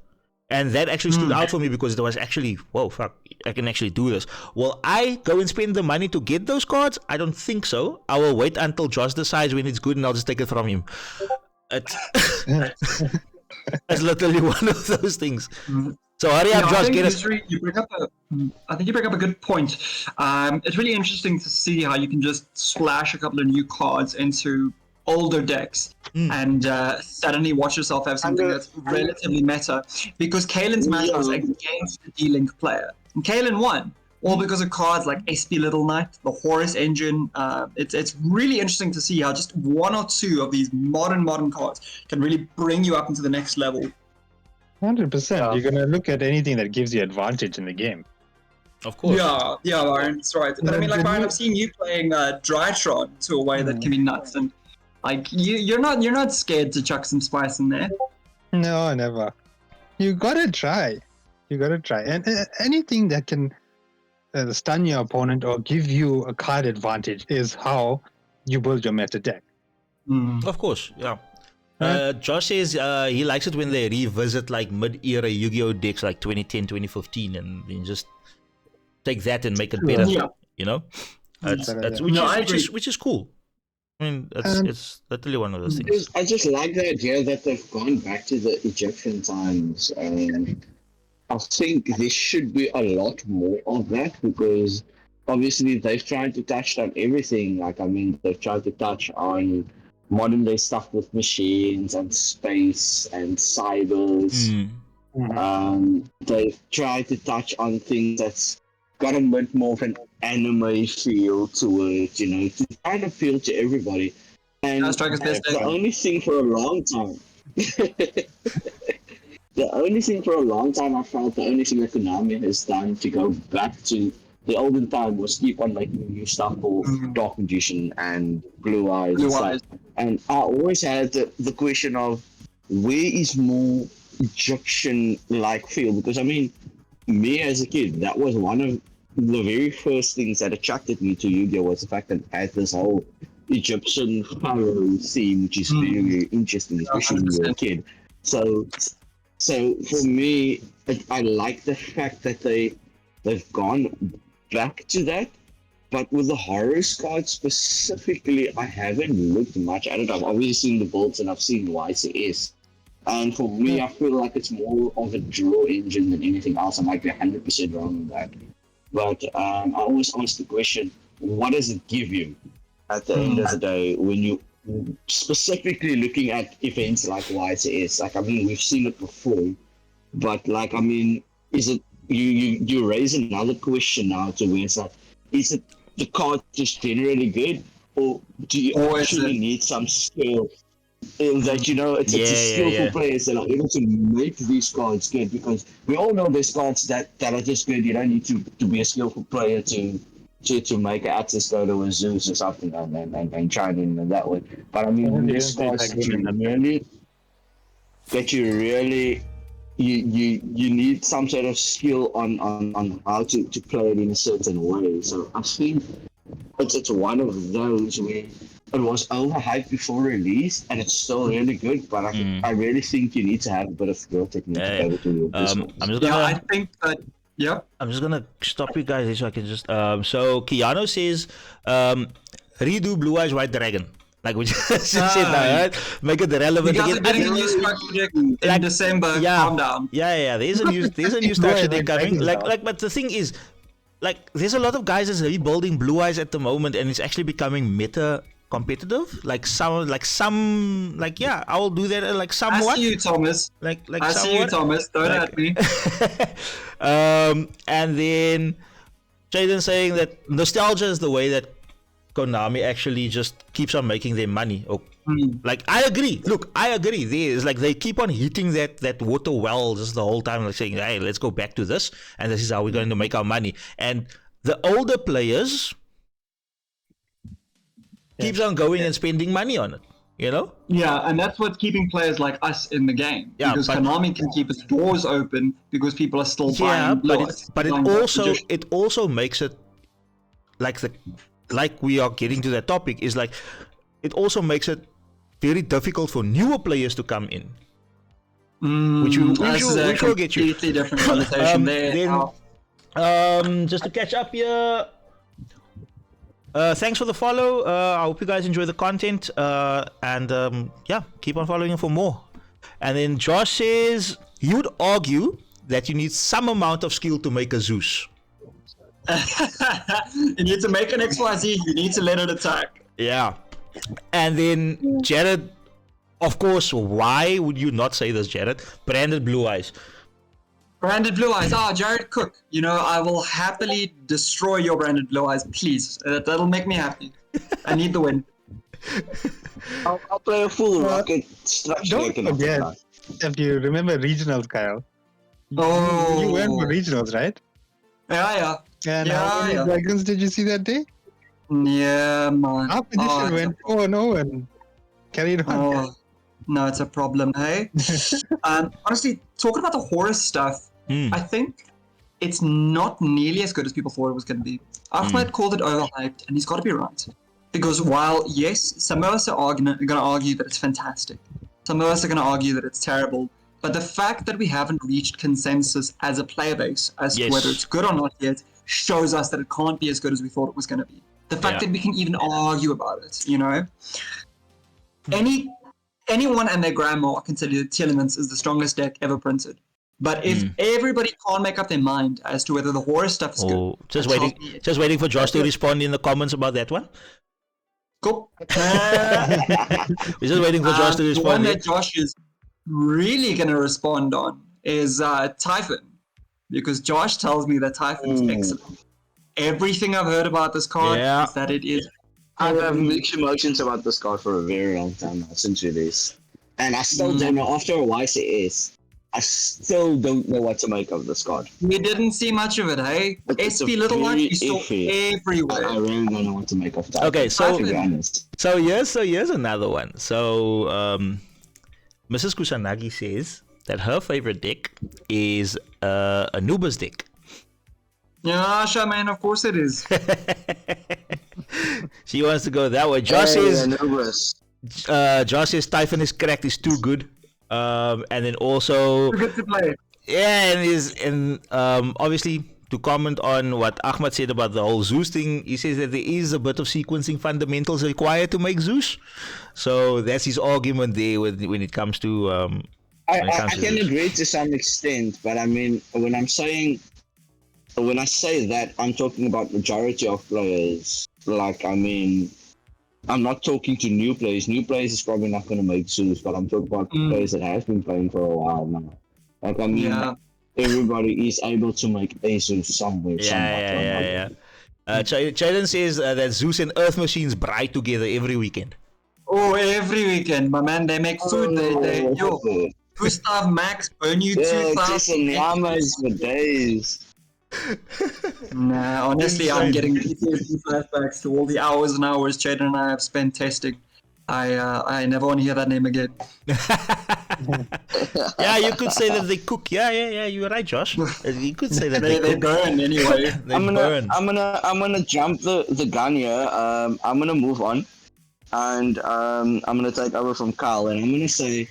[SPEAKER 1] And that actually stood out for me because it was actually, whoa, fuck, I can actually do this. Will I go and spend the money to get those cards? I don't think so. I will wait until Josh decides when it's good and I'll just take it from him. It's literally one of those things. So hurry up, Josh, get it.
[SPEAKER 3] I think you bring up a good point. It's really interesting to see how you can just splash a couple of new cards into older decks and suddenly watch yourself have something that's relatively meta, because Kalen's match was against the D-Link player. And Kalen won, all because of cards like SP Little Knight, the Horus Engine. It's really interesting to see how just one or two of these modern cards can really bring you up into the next level.
[SPEAKER 2] 100%. You're going to look at anything that gives you advantage in the game.
[SPEAKER 1] Of course.
[SPEAKER 3] Yeah, Byron, that's right. But I mean, like, Byron, I've seen you playing Drytron to a way that can be nuts, and like you're not scared to chuck some spice in there.
[SPEAKER 2] No, never. You gotta try. And anything that can stun your opponent or give you a card advantage is how you build your meta deck.
[SPEAKER 1] Of course, yeah. Josh says he likes it when they revisit like mid-era Yu-Gi-Oh decks like 2010, 2015, and then just take that and make it better. Which is cool. I mean, it's literally one of those things.
[SPEAKER 4] I just like the idea that they've gone back to the Egyptian times, and I think there should be a lot more of that, because obviously they've tried to touch on everything. Like, I mean, they've tried to touch on modern day stuff with machines and space and cybers. They've tried to touch on things that's got a bit more of an anime feel to it, to kind of appeal to everybody. And the only thing for a long time, I felt the only thing that Konami has done to go back to the olden time was keep on making new stuff for Dark Magician and Blue Eyes. And I always had the question of where is more Egyptian-like feel, because I mean, me as a kid, that was one of the very first things that attracted me to Yu-Gi-Oh! Was the fact that it had this whole Egyptian pharaoh theme, which is very interesting, especially when you're a kid. So for me, I like the fact that they've gone back to that. But with the Horus card specifically, I haven't looked much at it. I've obviously seen the builds and I've seen YCS. And for me, I feel like it's more of a draw engine than anything else. I might be 100% wrong on that. But I always ask the question, what does it give you at the end of the day when you specifically looking at events like YCS? Like, I mean, we've seen it before, but like, I mean, is it, you raise another question now to where it's like, is it the card just generally good, or do you actually need some skill? That it's a skillful players that are able to make these cards good, because we all know there's cards that are just good. You don't need to be a skillful player to make an access go to a Zeus or something and try it in that way. But I mean, there's cards that you really need some sort of skill on how to play it in a certain way. So I think it's one of those where it was overhyped before release, and it's still really good. But I really think you need to have a bit of skill technique to be able to do this.
[SPEAKER 3] I think that. Yep.
[SPEAKER 1] I'm just gonna stop you guys so I can just. So Keanu says, redo Blue Eyes White Dragon. Like we just said that, right? Make it relevant
[SPEAKER 3] again.
[SPEAKER 1] Are
[SPEAKER 3] getting a new structure deck in December. Calm down.
[SPEAKER 1] Yeah. There's a new structure deck coming. But the thing is, like, there's a lot of guys that's rebuilding Blue Eyes at the moment, and it's actually becoming meta competitive. Like yeah, I will do that. Like somewhat.
[SPEAKER 3] I see you, Thomas.
[SPEAKER 1] Like
[SPEAKER 3] I
[SPEAKER 1] somewhat.
[SPEAKER 3] see you, Thomas. Don't at me.
[SPEAKER 1] And then Jaden saying that nostalgia is the way that Konami actually just keeps on making their money. Like I agree. Look, I agree. There's like they keep on hitting that water well just the whole time, like saying, "Hey, let's go back to this, and this is how we're going to make our money." And the older players keeps on going and spending money on it. You know?
[SPEAKER 3] Yeah, and that's what's keeping players like us in the game.
[SPEAKER 1] Yeah,
[SPEAKER 3] because Konami can keep its doors open because people are still
[SPEAKER 1] yeah,
[SPEAKER 3] buying.
[SPEAKER 1] but it also makes it like we are getting to that topic is like it also makes it very difficult for newer players to come in. Which will get you.
[SPEAKER 3] Completely different conversation there.
[SPEAKER 1] Just to catch up here. Thanks for the follow. I hope you guys enjoy the content. And yeah, keep on following for more. And then Josh says he would argue that you need some amount of skill to make a Zeus.
[SPEAKER 3] You need to make an XYZ, you need to let it attack.
[SPEAKER 1] Yeah. And then Jared, of course, why would you not say this, Jared? Branded Blue Eyes.
[SPEAKER 3] Branded Blue Eyes. Jared Cook. You know, I will happily destroy your Branded Blue Eyes, please. That'll make me happy. I need the win.
[SPEAKER 4] I'll play a full rocket structure.
[SPEAKER 2] Don't forget, if you remember regionals, Kyle.
[SPEAKER 3] Oh.
[SPEAKER 2] You went for regionals, right?
[SPEAKER 3] Yeah.
[SPEAKER 2] And how many dragons did you see that day?
[SPEAKER 3] Yeah, man.
[SPEAKER 2] Our position went 4-0 and carried on.
[SPEAKER 3] No, it's a problem, hey? Honestly, talking about the horror stuff, I think it's not nearly as good as people thought it was going to be. Ahmed called it overhyped, and he's got to be right. Because while, yes, some of us are going to argue that it's fantastic, some of us are going to argue that it's terrible, but the fact that we haven't reached consensus as a player base as to whether it's good or not yet shows us that it can't be as good as we thought it was going to be. The fact that we can even argue about it, you know? Anyone and their grandma can tell you that Telements is the strongest deck ever printed. But if everybody can't make up their mind as to whether the horror stuff is good...
[SPEAKER 1] Just waiting for Josh to respond in the comments about that one.
[SPEAKER 3] Cool.
[SPEAKER 1] We're just waiting for Josh to respond.
[SPEAKER 3] The one that Josh is really going to respond on is Typhon. Because Josh tells me that Typhon is excellent. Everything I've heard about this card is that it is...
[SPEAKER 4] I've had mixed emotions about this card for a very long time now, since release. And I still don't know, after a while it is, I still don't know what to make of this card.
[SPEAKER 3] We didn't see much of it, hey? SP Little One, you saw everywhere.
[SPEAKER 4] I really don't know what to make of that.
[SPEAKER 1] Okay, so here's another one. So Mrs. Kusanagi says that her favorite deck is Anubis deck.
[SPEAKER 3] Yeah, Shaman, of course it is.
[SPEAKER 1] She wants to go that way. Josh says Typhon is correct, is too good. And then also
[SPEAKER 3] Too good to play.
[SPEAKER 1] Yeah, and obviously to comment on what Ahmad said about the whole Zeus thing, he says that there is a bit of sequencing fundamentals required to make Zeus. So that's his argument there when it comes to
[SPEAKER 4] I can agree to some extent, but I mean when I say that, I'm talking about majority of players. Like, I mean, I'm not talking to new players. New players is probably not going to make Zeus, but I'm talking about players that have been playing for a while now. Like, I mean, everybody is able to make a Zeus somewhere.
[SPEAKER 1] Chayden says that Zeus and Earth Machines bride together every weekend.
[SPEAKER 3] Oh, every weekend, my man. They make food. Gustav Max burn you 2,000
[SPEAKER 4] llamas for days.
[SPEAKER 3] Nah, honestly, I'm getting PTSD flashbacks to all the hours and hours Jaden and I have spent testing. I never want to hear that name again.
[SPEAKER 1] Yeah, you could say that they cook. Yeah, you're right, Josh. You could say that
[SPEAKER 3] they burn anyway.
[SPEAKER 4] I'm gonna jump the gun here. I'm gonna move on, and I'm gonna take over from Carl, and I'm gonna say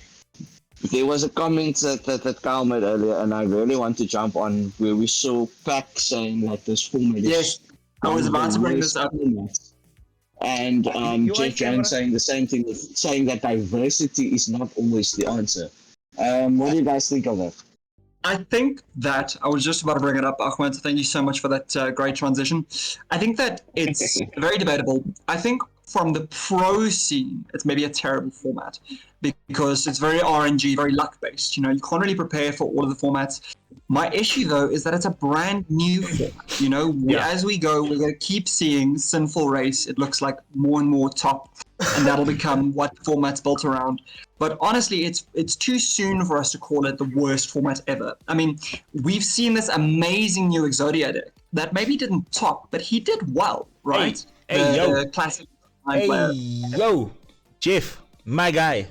[SPEAKER 4] there was a comment that Carl made earlier, and I really want to jump on where we saw Pac saying that this format is...
[SPEAKER 3] Yes, I was about to bring this up.
[SPEAKER 4] And Jeff Jones saying the same thing, saying that diversity is not always the answer. What do you guys think of that?
[SPEAKER 3] I think that, I was just about to bring it up, Ahmed, thank you so much for that great transition. I think that it's very debatable. I think from the pro scene, it's maybe a terrible format because it's very RNG, very luck based. You can't really prepare for all of the formats. My issue though is that it's a brand new format. As we go, we're going to keep seeing Sinful Race. It looks like more and more top, and that'll become what the format's built around. But honestly, it's too soon for us to call it the worst format ever. I mean, we've seen this amazing new Exodia deck that maybe didn't top, but he did well, right? The classic player.
[SPEAKER 1] Yo, Jeff, my guy.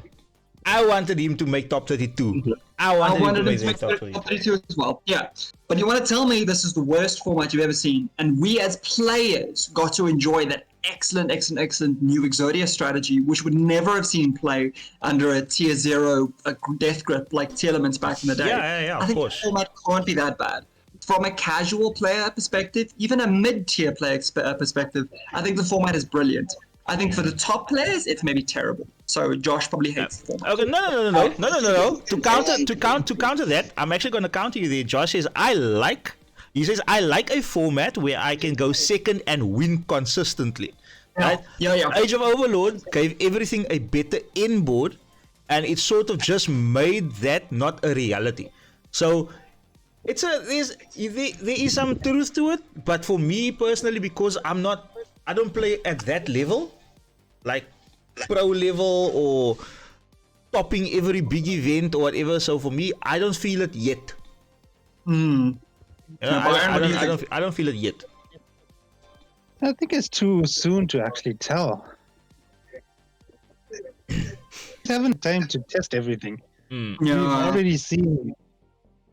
[SPEAKER 1] I wanted him to make top 32. I wanted him to make top
[SPEAKER 3] 32 as well. Yeah. But you want to tell me this is the worst format you've ever seen, and we as players got to enjoy that excellent new Exodia strategy, which would never have seen play under a tier 0 a death grip like Tier Elements back in the day.
[SPEAKER 1] Yeah,
[SPEAKER 3] I think the format can't be that bad. From a casual player perspective, even a mid-tier player perspective, I think the format is brilliant. I think for the top players, it's maybe terrible. So Josh probably hates the format.
[SPEAKER 1] Okay, no. To counter that, I'm actually going to counter you there. Josh says I like a format where I can go second and win consistently. Right?
[SPEAKER 3] Yeah.
[SPEAKER 1] Age of Overlord gave everything a better inboard, and it sort of just made that not a reality. So there is some truth to it, but for me personally, because I don't play at that level, like pro level or topping every big event or whatever. So for me, I don't feel it yet. I don't feel it yet.
[SPEAKER 2] I think it's too soon to actually tell. Haven't time to test everything.
[SPEAKER 3] Yeah.
[SPEAKER 2] We've already seen.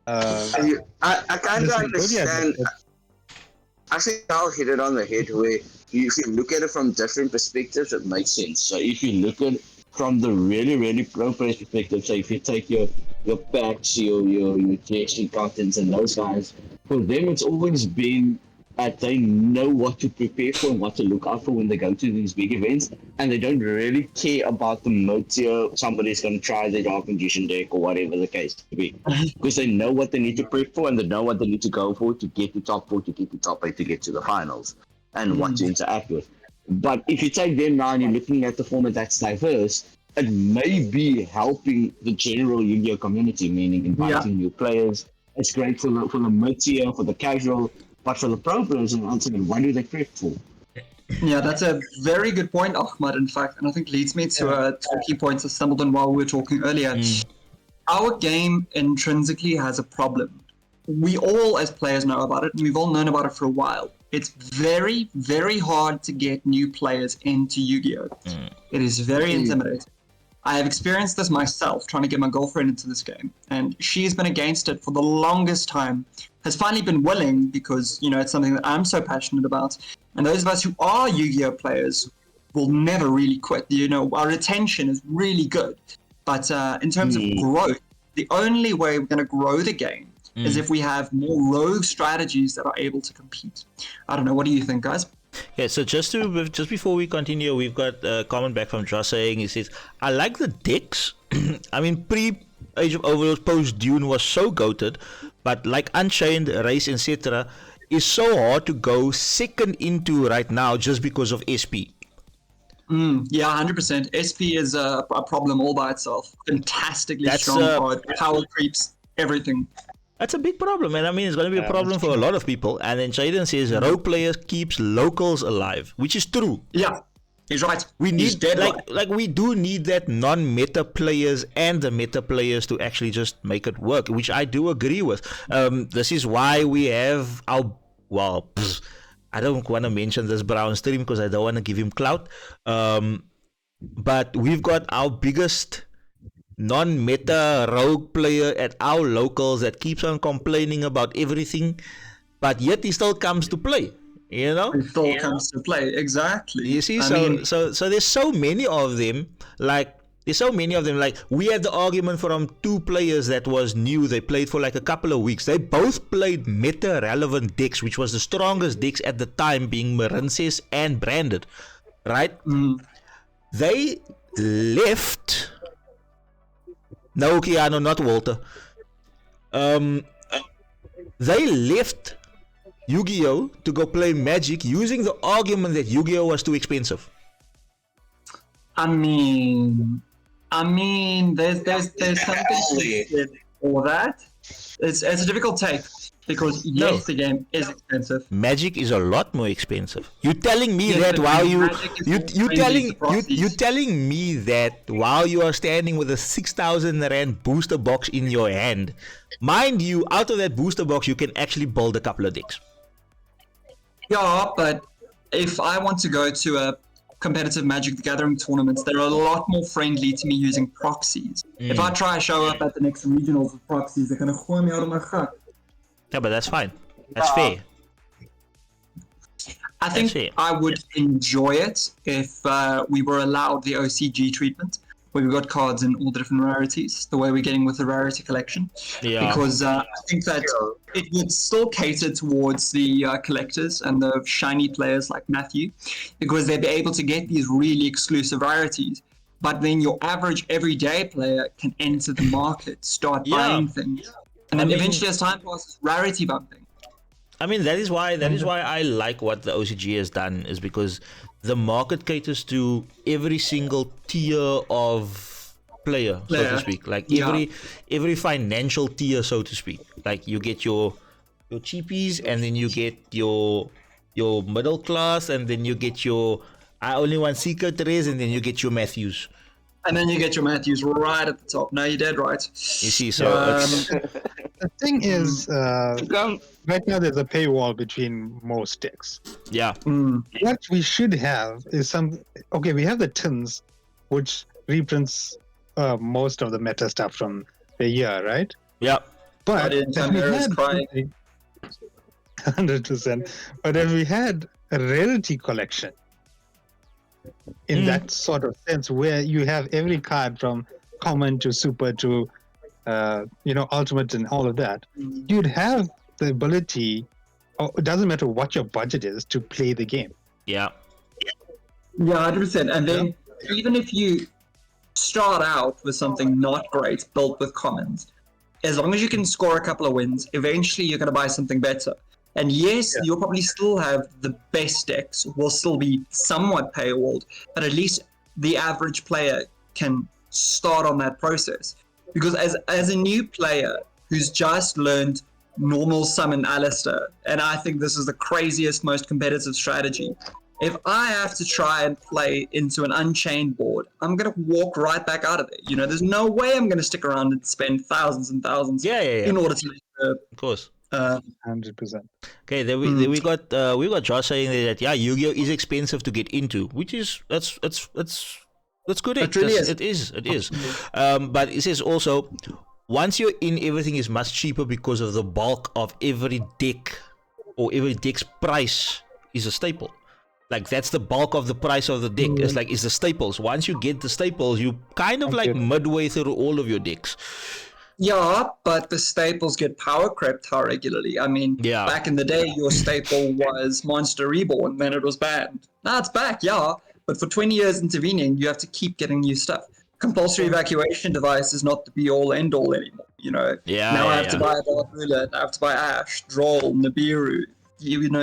[SPEAKER 4] I kind of understand. I think I'll hit it on the head where if you look at it from different perspectives, it makes sense. So if you look at it from the really, really pro player perspective, so if you take your packs, your GXG contents and those guys, for them it's always been they know what to prepare for and what to look out for when they go to these big events, and they don't really care about the mid-tier, somebody's going to try their Dark Magician deck or whatever the case to be. Because they know what they need to prep for and they know what they need to go for to get to top 4, to get to top 8, to get to the finals, and what to interact with. But if you take them now and you're looking at the format that's diverse, it may be helping the general Yu-Gi-Oh community, meaning inviting new players. It's great for the mid-tier, for the casual, but for the pro players, and ultimately, what do they prep for?
[SPEAKER 3] Yeah, that's a very good point, Ahmad, in fact, and I think leads me to two key points I stumbled on while we were talking earlier. Our game intrinsically has a problem. We all, as players, know about it, and we've all known about it for a while. It's very, very hard to get new players into Yu-Gi-Oh! It is very intimidating. I have experienced this myself, trying to get my girlfriend into this game, and she's been against it for the longest time, has finally been willing because, it's something that I'm so passionate about. And those of us who are Yu-Gi-Oh! Players will never really quit. Our retention is really good. But in terms of growth, the only way we're going to grow the game is if we have more rogue strategies that are able to compete. I don't know. What do you think, guys?
[SPEAKER 1] Yeah, so just before we continue, we've got a comment back from Josh saying, he says, I like the decks. I mean, pre-Age of Overlord, post-Dune was so goated, but like Unchained, Race, etc., is so hard to go second into right now just because of SP.
[SPEAKER 3] Yeah, 100%. SP is a problem all by itself. Fantastically strong card, power creeps, everything.
[SPEAKER 1] That's a big problem, and I mean, it's going to be a problem for a lot of people. And then Jaden says, rogue players keeps locals alive, which is true.
[SPEAKER 3] Yeah, he's right.
[SPEAKER 1] We need we do need that non-meta players and the meta players to actually just make it work, which I do agree with. This is why we have our I don't want to mention this Brown stream because I don't want to give him clout. But we've got our biggest non-meta rogue player at our locals that keeps on complaining about everything, but yet he still comes to play. He
[SPEAKER 3] still comes to play, exactly.
[SPEAKER 1] You see, so there's so many of them. Like we had the argument from two players that was new. They played for like a couple of weeks. They both played meta relevant decks, which was the strongest decks at the time, being Marinces and Branded, right? They left. No, Keanu, not Walter. They left Yu-Gi-Oh! To go play Magic using the argument that Yu-Gi-Oh! Was too expensive.
[SPEAKER 3] I mean, there's something to be said for that. It's a difficult take because yes, the game is expensive.
[SPEAKER 1] Magic is a lot more expensive. You telling me
[SPEAKER 3] Yes,
[SPEAKER 1] that
[SPEAKER 3] but
[SPEAKER 1] while you
[SPEAKER 3] Magic is more
[SPEAKER 1] you
[SPEAKER 3] friendly
[SPEAKER 1] telling
[SPEAKER 3] to proxies.
[SPEAKER 1] you telling me that while you are standing with a 6,000 rand booster box in your hand, mind you, out of that booster box you can actually build a couple of decks.
[SPEAKER 3] Yeah, but if I want to go to a competitive Magic the Gathering tournaments, they're a lot more friendly to me using proxies. If I try to show up at the next regionals with proxies, they're gonna throw me out of my hut.
[SPEAKER 1] Yeah, but that's fine. That's fair.
[SPEAKER 3] I think
[SPEAKER 1] fair.
[SPEAKER 3] I would enjoy it if we were allowed the OCG treatment, where we got cards in all the different rarities, the way we're getting with the rarity collection.
[SPEAKER 1] Yeah.
[SPEAKER 3] Because I think that it would still cater towards the collectors and the shiny players like Matthew, because they'd be able to get these really exclusive rarities. But then your average everyday player can enter the market, start buying things. And then eventually as time passes, rarity bumping.
[SPEAKER 1] I mean, that is why I like what the OCG has done, is because the market caters to every single tier of player, so to speak. Like every financial tier, so to speak. Like you get your cheapies, and then you get your middle class, and then you get your I only want secret rares, and then you get your Matthews.
[SPEAKER 3] And then you get your Matthews right at the top. No, you're dead right.
[SPEAKER 1] You see, so
[SPEAKER 2] The thing is, right now there's a paywall between most decks.
[SPEAKER 1] yeah.
[SPEAKER 2] What we should have is we have the tins, which reprints most of the meta stuff from the year, right?
[SPEAKER 1] Yeah.
[SPEAKER 2] But
[SPEAKER 3] Guardian
[SPEAKER 2] if we
[SPEAKER 3] Chimera is
[SPEAKER 2] had
[SPEAKER 3] crying.
[SPEAKER 2] 100%. But if we had a rarity collection in that sort of sense, where you have every card from common to super to ultimate and all of that, you'd have the ability, it doesn't matter what your budget is, to play the game.
[SPEAKER 1] Yeah.
[SPEAKER 3] Yeah, 100%. And then even if you start out with something not great, built with commons, as long as you can score a couple of wins, eventually you're going to buy something better. And yes, you'll probably still have the best decks, will still be somewhat paywalled, but at least the average player can start on that process. Because as a new player who's just learned normal summon Alistair, and I think this is the craziest, most competitive strategy, if I have to try and play into an Unchained board, I'm going to walk right back out of it. You know, there's no way I'm going to stick around and spend thousands and thousands in order to...
[SPEAKER 1] of course.
[SPEAKER 2] 100%.
[SPEAKER 1] Okay, then we got Josh saying that Yu-Gi-Oh is expensive to get into, which is that's good.
[SPEAKER 3] It really is.
[SPEAKER 1] It is. But it says also, once you're in, everything is much cheaper because of the bulk of every deck, or every deck's price is a staple. Like that's the bulk of the price of the deck. It's the staples. Once you get the staples, you kind of like midway through all of your decks.
[SPEAKER 3] Yeah, but the staples get power crept how regularly? I mean, back in the day, your staple was Monster Reborn, then it was banned. Now it's back, but for 20 years intervening, you have to keep getting new stuff. Compulsory evacuation device is not the be-all, end-all anymore, you know? Now I have to buy a Dark Ruler, I have to buy Ash, Droll, Nibiru,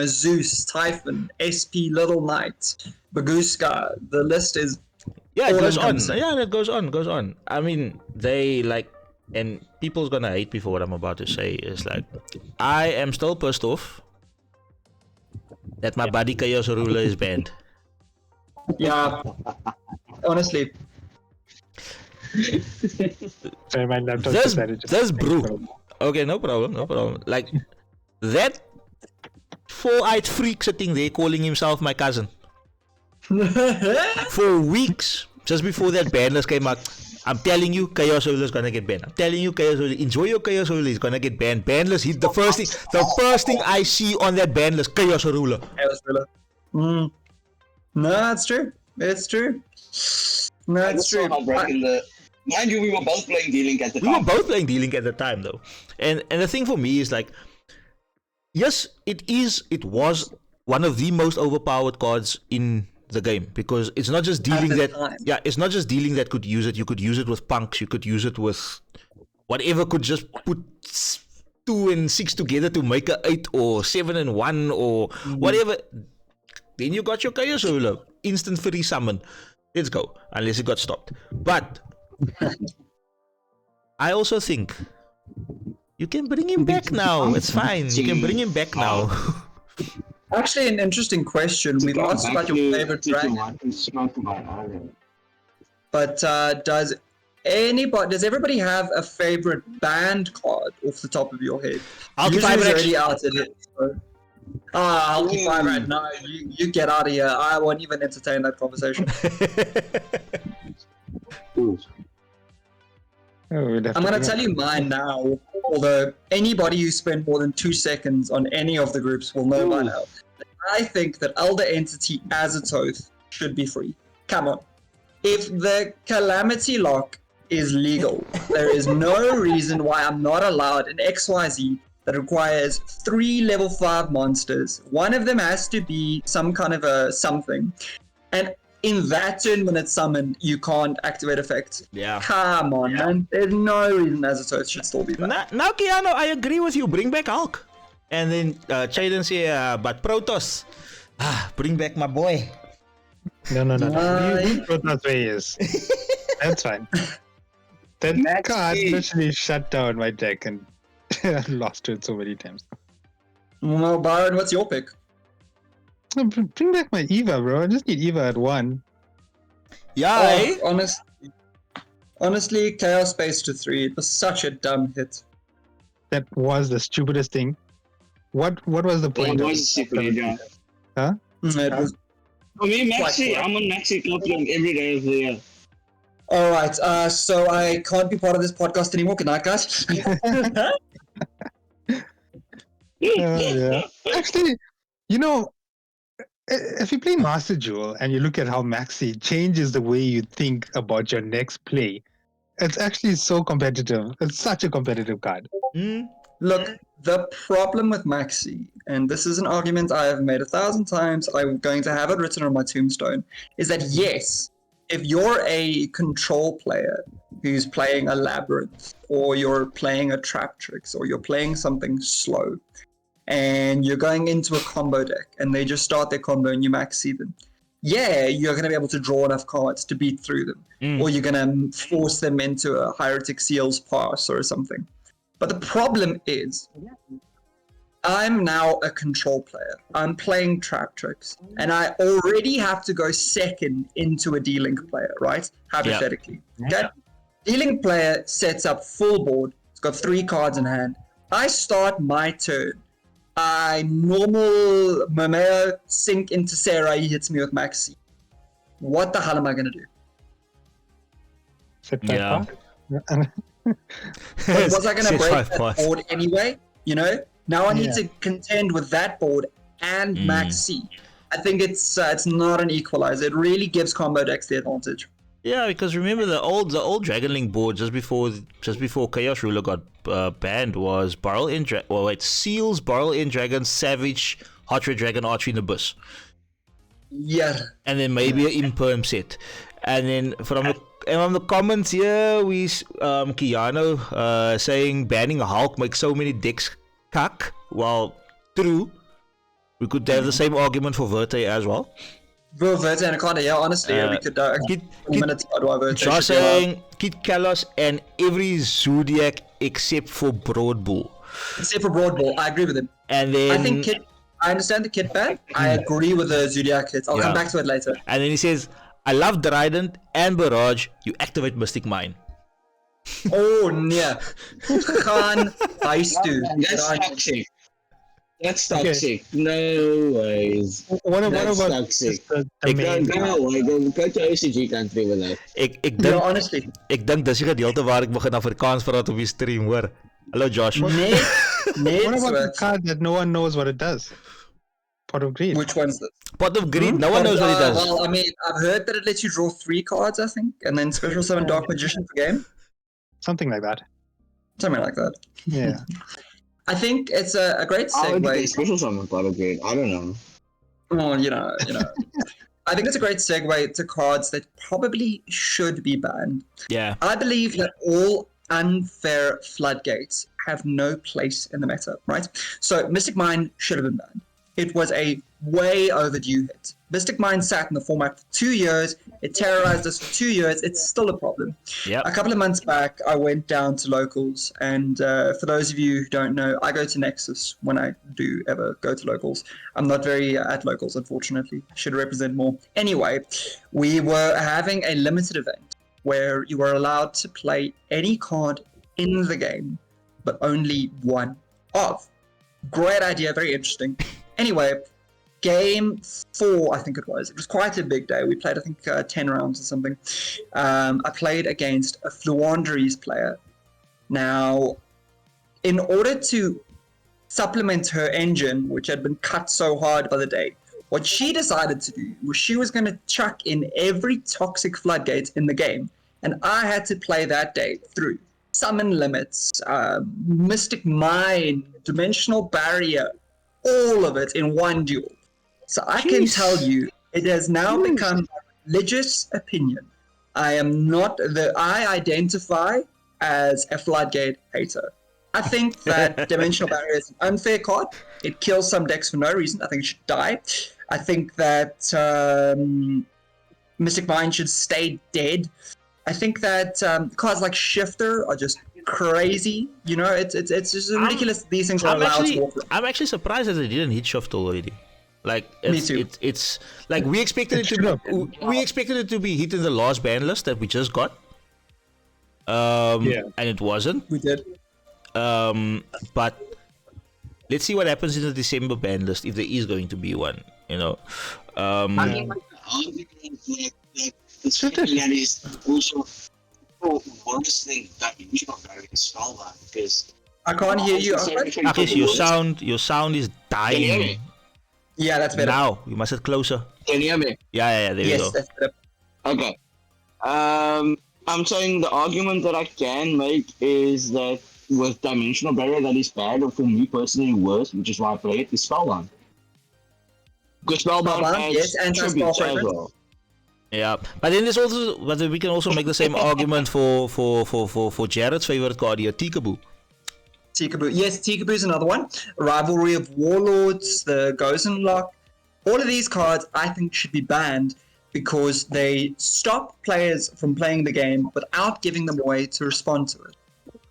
[SPEAKER 3] Zeus, Typhon, SP, Little Knight, Baguska. The list is...
[SPEAKER 1] Yeah, it goes on. Yeah, it goes on. I mean, they like... And people's gonna hate me for what I'm about to say. Is like, I am still pissed off that my buddy Chaos Ruler is banned.
[SPEAKER 3] Yeah, honestly.
[SPEAKER 2] Sorry, my laptop
[SPEAKER 1] This brew. Okay, no problem. Like, that four-eyed freak sitting there calling himself my cousin. For weeks, just before that ban list came out, I'm telling you, Chaos Ruler is gonna get banned. I'm telling you, Chaos Ruler, enjoy your Chaos Ruler, is gonna get banned. Ban list, the first thing I see on that ban list, Chaos Ruler.
[SPEAKER 3] No, it's true. It's true. No, it's true.
[SPEAKER 4] Mind you, we were both playing D-Link at the time.
[SPEAKER 1] We were both playing D-Link at the time, though. And the thing for me is like, yes, it was one of the most overpowered cards in the game, because it's not just dealing it's not just dealing that could use it. You could use it with punks, you could use it with whatever, could just put 2 and 6 together to make a 8 or 7 and 1 or whatever. Then you got your Chaos Ruler, instant free summon. let's go. Unless it got stopped. But I also think you can bring him back now. It's fine. You can bring him back now.
[SPEAKER 3] Actually, an interesting question. We've asked about your favorite dragon, but does everybody have a favorite band card off the top of your head?
[SPEAKER 1] Alki
[SPEAKER 3] Usually it's
[SPEAKER 1] 5
[SPEAKER 3] already out of it. So. Alki 5 no, you get out of here. I won't even entertain that conversation. I'm going to tell you mine now, although anybody who spent more than 2 seconds on any of the groups will know by now. I think that Elder Entity as its oath should be free. Come on. If the Calamity Lock is legal, there is no reason why I'm not allowed an XYZ that requires 3 level 5 monsters. One of them has to be some kind of a something. And in that turn when it's summoned, you can't activate effects.
[SPEAKER 1] Yeah.
[SPEAKER 3] Come on, man. There's no reason Azatoth should still be back.
[SPEAKER 1] Now, Keanu, I agree with you. Bring back Hulk. And then Chaden say, but Protoss. Bring back my boy.
[SPEAKER 2] No. You Protoss way is. That's fine. That card literally shut down my deck and I lost to it so many times.
[SPEAKER 3] Well, Byron, what's your pick?
[SPEAKER 2] Bring back my Eva, bro. I just need Eva at 1.
[SPEAKER 1] Yeah,
[SPEAKER 3] Honestly, Chaos Space to 3. It was such a dumb hit.
[SPEAKER 2] That was the stupidest thing. What was the point?
[SPEAKER 4] It was stupid, yeah.
[SPEAKER 2] Huh?
[SPEAKER 3] It was.
[SPEAKER 4] For me, Maxi, I'm on Maxi Coupling every day of the year.
[SPEAKER 3] Alright, so I can't be part of this podcast anymore. Good night, guys.
[SPEAKER 2] Yeah. Actually, you know, if you play Master Duel and you look at how Maxi changes the way you think about your next play, it's actually so competitive. It's such a competitive card.
[SPEAKER 3] Look, the problem with Maxi, and this is an argument I have made 1,000 times, I'm going to have it written on my tombstone, is that yes, if you're a control player who's playing a Labyrinth, or you're playing a Traptrix, or you're playing something slow, and you're going into a combo deck, and they just start their combo and you Maxi them, yeah, you're going to be able to draw enough cards to beat through them, or you're going to force them into a Hieratic Seals pass or something. But the problem is, I'm now a control player. I'm playing Traptrix, and I already have to go second into a D-Link player, right? Hypothetically.
[SPEAKER 2] Yeah.
[SPEAKER 3] Okay? D-Link player sets up full board. It's got 3 cards in hand. I start my turn. I normal Momeo sink into Sarah. He hits me with Maxi. What the hell am I going to do?
[SPEAKER 1] Yeah.
[SPEAKER 3] Was I going to break that board anyway? You know? Now I need to contend with that board and Maxi. I think it's not an equalizer. It really gives combo decks the advantage.
[SPEAKER 1] Yeah, because remember the old Dragon Link board just before Chaos Ruler got banned was Seals, Barrel End Dragon, Savage, Hot Red Dragon, Archery in the Abyss.
[SPEAKER 3] Yeah.
[SPEAKER 1] And then maybe an Imperm set. And then from the comments here, we Keanu saying banning Hulk makes so many decks cuck. Well, true. We could have the same argument for Verte as well.
[SPEAKER 3] Bro, Verte and Akanda, yeah, honestly, we could minutes about Verte.
[SPEAKER 1] Josh saying Kit Kalos and every Zodiac except for Broad Bull.
[SPEAKER 3] Except for Broad Bull, I agree with him.
[SPEAKER 1] And then
[SPEAKER 3] I think I understand the Kit ban. I agree with the Zodiac hits. I'll come back to it later.
[SPEAKER 1] And then he says, I love Dryden and Barrage. You activate Mystic Mine.
[SPEAKER 3] Oh, yeah. Khan, ice to.
[SPEAKER 4] That's toxic. That's toxic. Okay. No ways.
[SPEAKER 2] What about
[SPEAKER 4] toxic? Go to OCG country with that.
[SPEAKER 3] Honestly.
[SPEAKER 1] Ek dink dis die gedeelte waar ek begin Afrikaans praat op die stream, hoor. Hello Josh.
[SPEAKER 2] What about the card that no one knows what it does? Pot of Greed.
[SPEAKER 3] Which one's this?
[SPEAKER 1] Pot of Greed, no one knows what it does.
[SPEAKER 3] Well, I mean, I've heard that it lets you draw 3 cards, I think, and then special summon Dark Magician for game.
[SPEAKER 2] Something like that.
[SPEAKER 3] Yeah. I think it's a great segue.
[SPEAKER 4] Special summon Pot of Greed. I don't know.
[SPEAKER 3] Well, you know. I think it's a great segue to cards that probably should be banned.
[SPEAKER 1] Yeah.
[SPEAKER 3] I believe that all unfair floodgates have no place in the meta, right? So Mystic Mine should have been banned. It was a way overdue hit. Mystic Mind sat in the format for 2 years. It terrorized us for 2 years. It's still a problem.
[SPEAKER 1] Yep.
[SPEAKER 3] A couple of months back, I went down to locals, and for those of you who don't know, I go to Nexus when I do ever go to locals. I'm not very at locals, unfortunately. I should represent more. Anyway, we were having a limited event where you were allowed to play any card in the game, but only one of. Great idea, very interesting. Anyway, game 4, I think it was quite a big day. We played, I think, 10 rounds or something. I played against a Fluandries player. Now, in order to supplement her engine, which had been cut so hard by the day, what she decided to do was she was going to chuck in every toxic floodgate in the game, and I had to play that day through summon limits, Mystic Mine, Dimensional Barrier, all of it in one duel. So I can tell you, it has now become religious opinion. I identify as a floodgate hater. I think that Dimensional Barrier is an unfair card. It kills some decks for no reason. I think it should die. I think that Mystic Mine should stay dead. I think that cards like Shifter are just crazy. You know, it's just ridiculous. These things are allowed to walk around.
[SPEAKER 1] I'm actually surprised that they didn't hit Shifter already. Like,
[SPEAKER 3] Me too.
[SPEAKER 1] It's like we expected it to be hit in the last ban list that we just got. And it wasn't.
[SPEAKER 3] We did.
[SPEAKER 1] But let's see what happens in the December ban list if there is going to be one. You know.
[SPEAKER 4] I mean, it's something that is also worse than Dimensional Barrier Spellbound because
[SPEAKER 3] I can't hear you.
[SPEAKER 1] Akis, your sound is dying.
[SPEAKER 4] Can you hear me?
[SPEAKER 3] Yeah, that's better.
[SPEAKER 1] Now you must sit closer.
[SPEAKER 4] Can you hear me?
[SPEAKER 1] Yeah. There you go.
[SPEAKER 3] Yes, that's better.
[SPEAKER 4] Okay. I'm saying the argument that I can make is that with Dimensional Barrier that is bad, or for me personally worse, which is why I play it, is Spellbound. Because Spellbound
[SPEAKER 3] yes, and
[SPEAKER 4] tributes as well.
[SPEAKER 1] Yeah, but then there's also, but we can also make the same argument for Jared's favorite card here, Tikaboo.
[SPEAKER 3] Tikaboo. Yes, Tikaboo is another one. Rivalry of Warlords, the Gozen Lock. All of these cards I think should be banned because they stop players from playing the game without giving them a way to respond to it.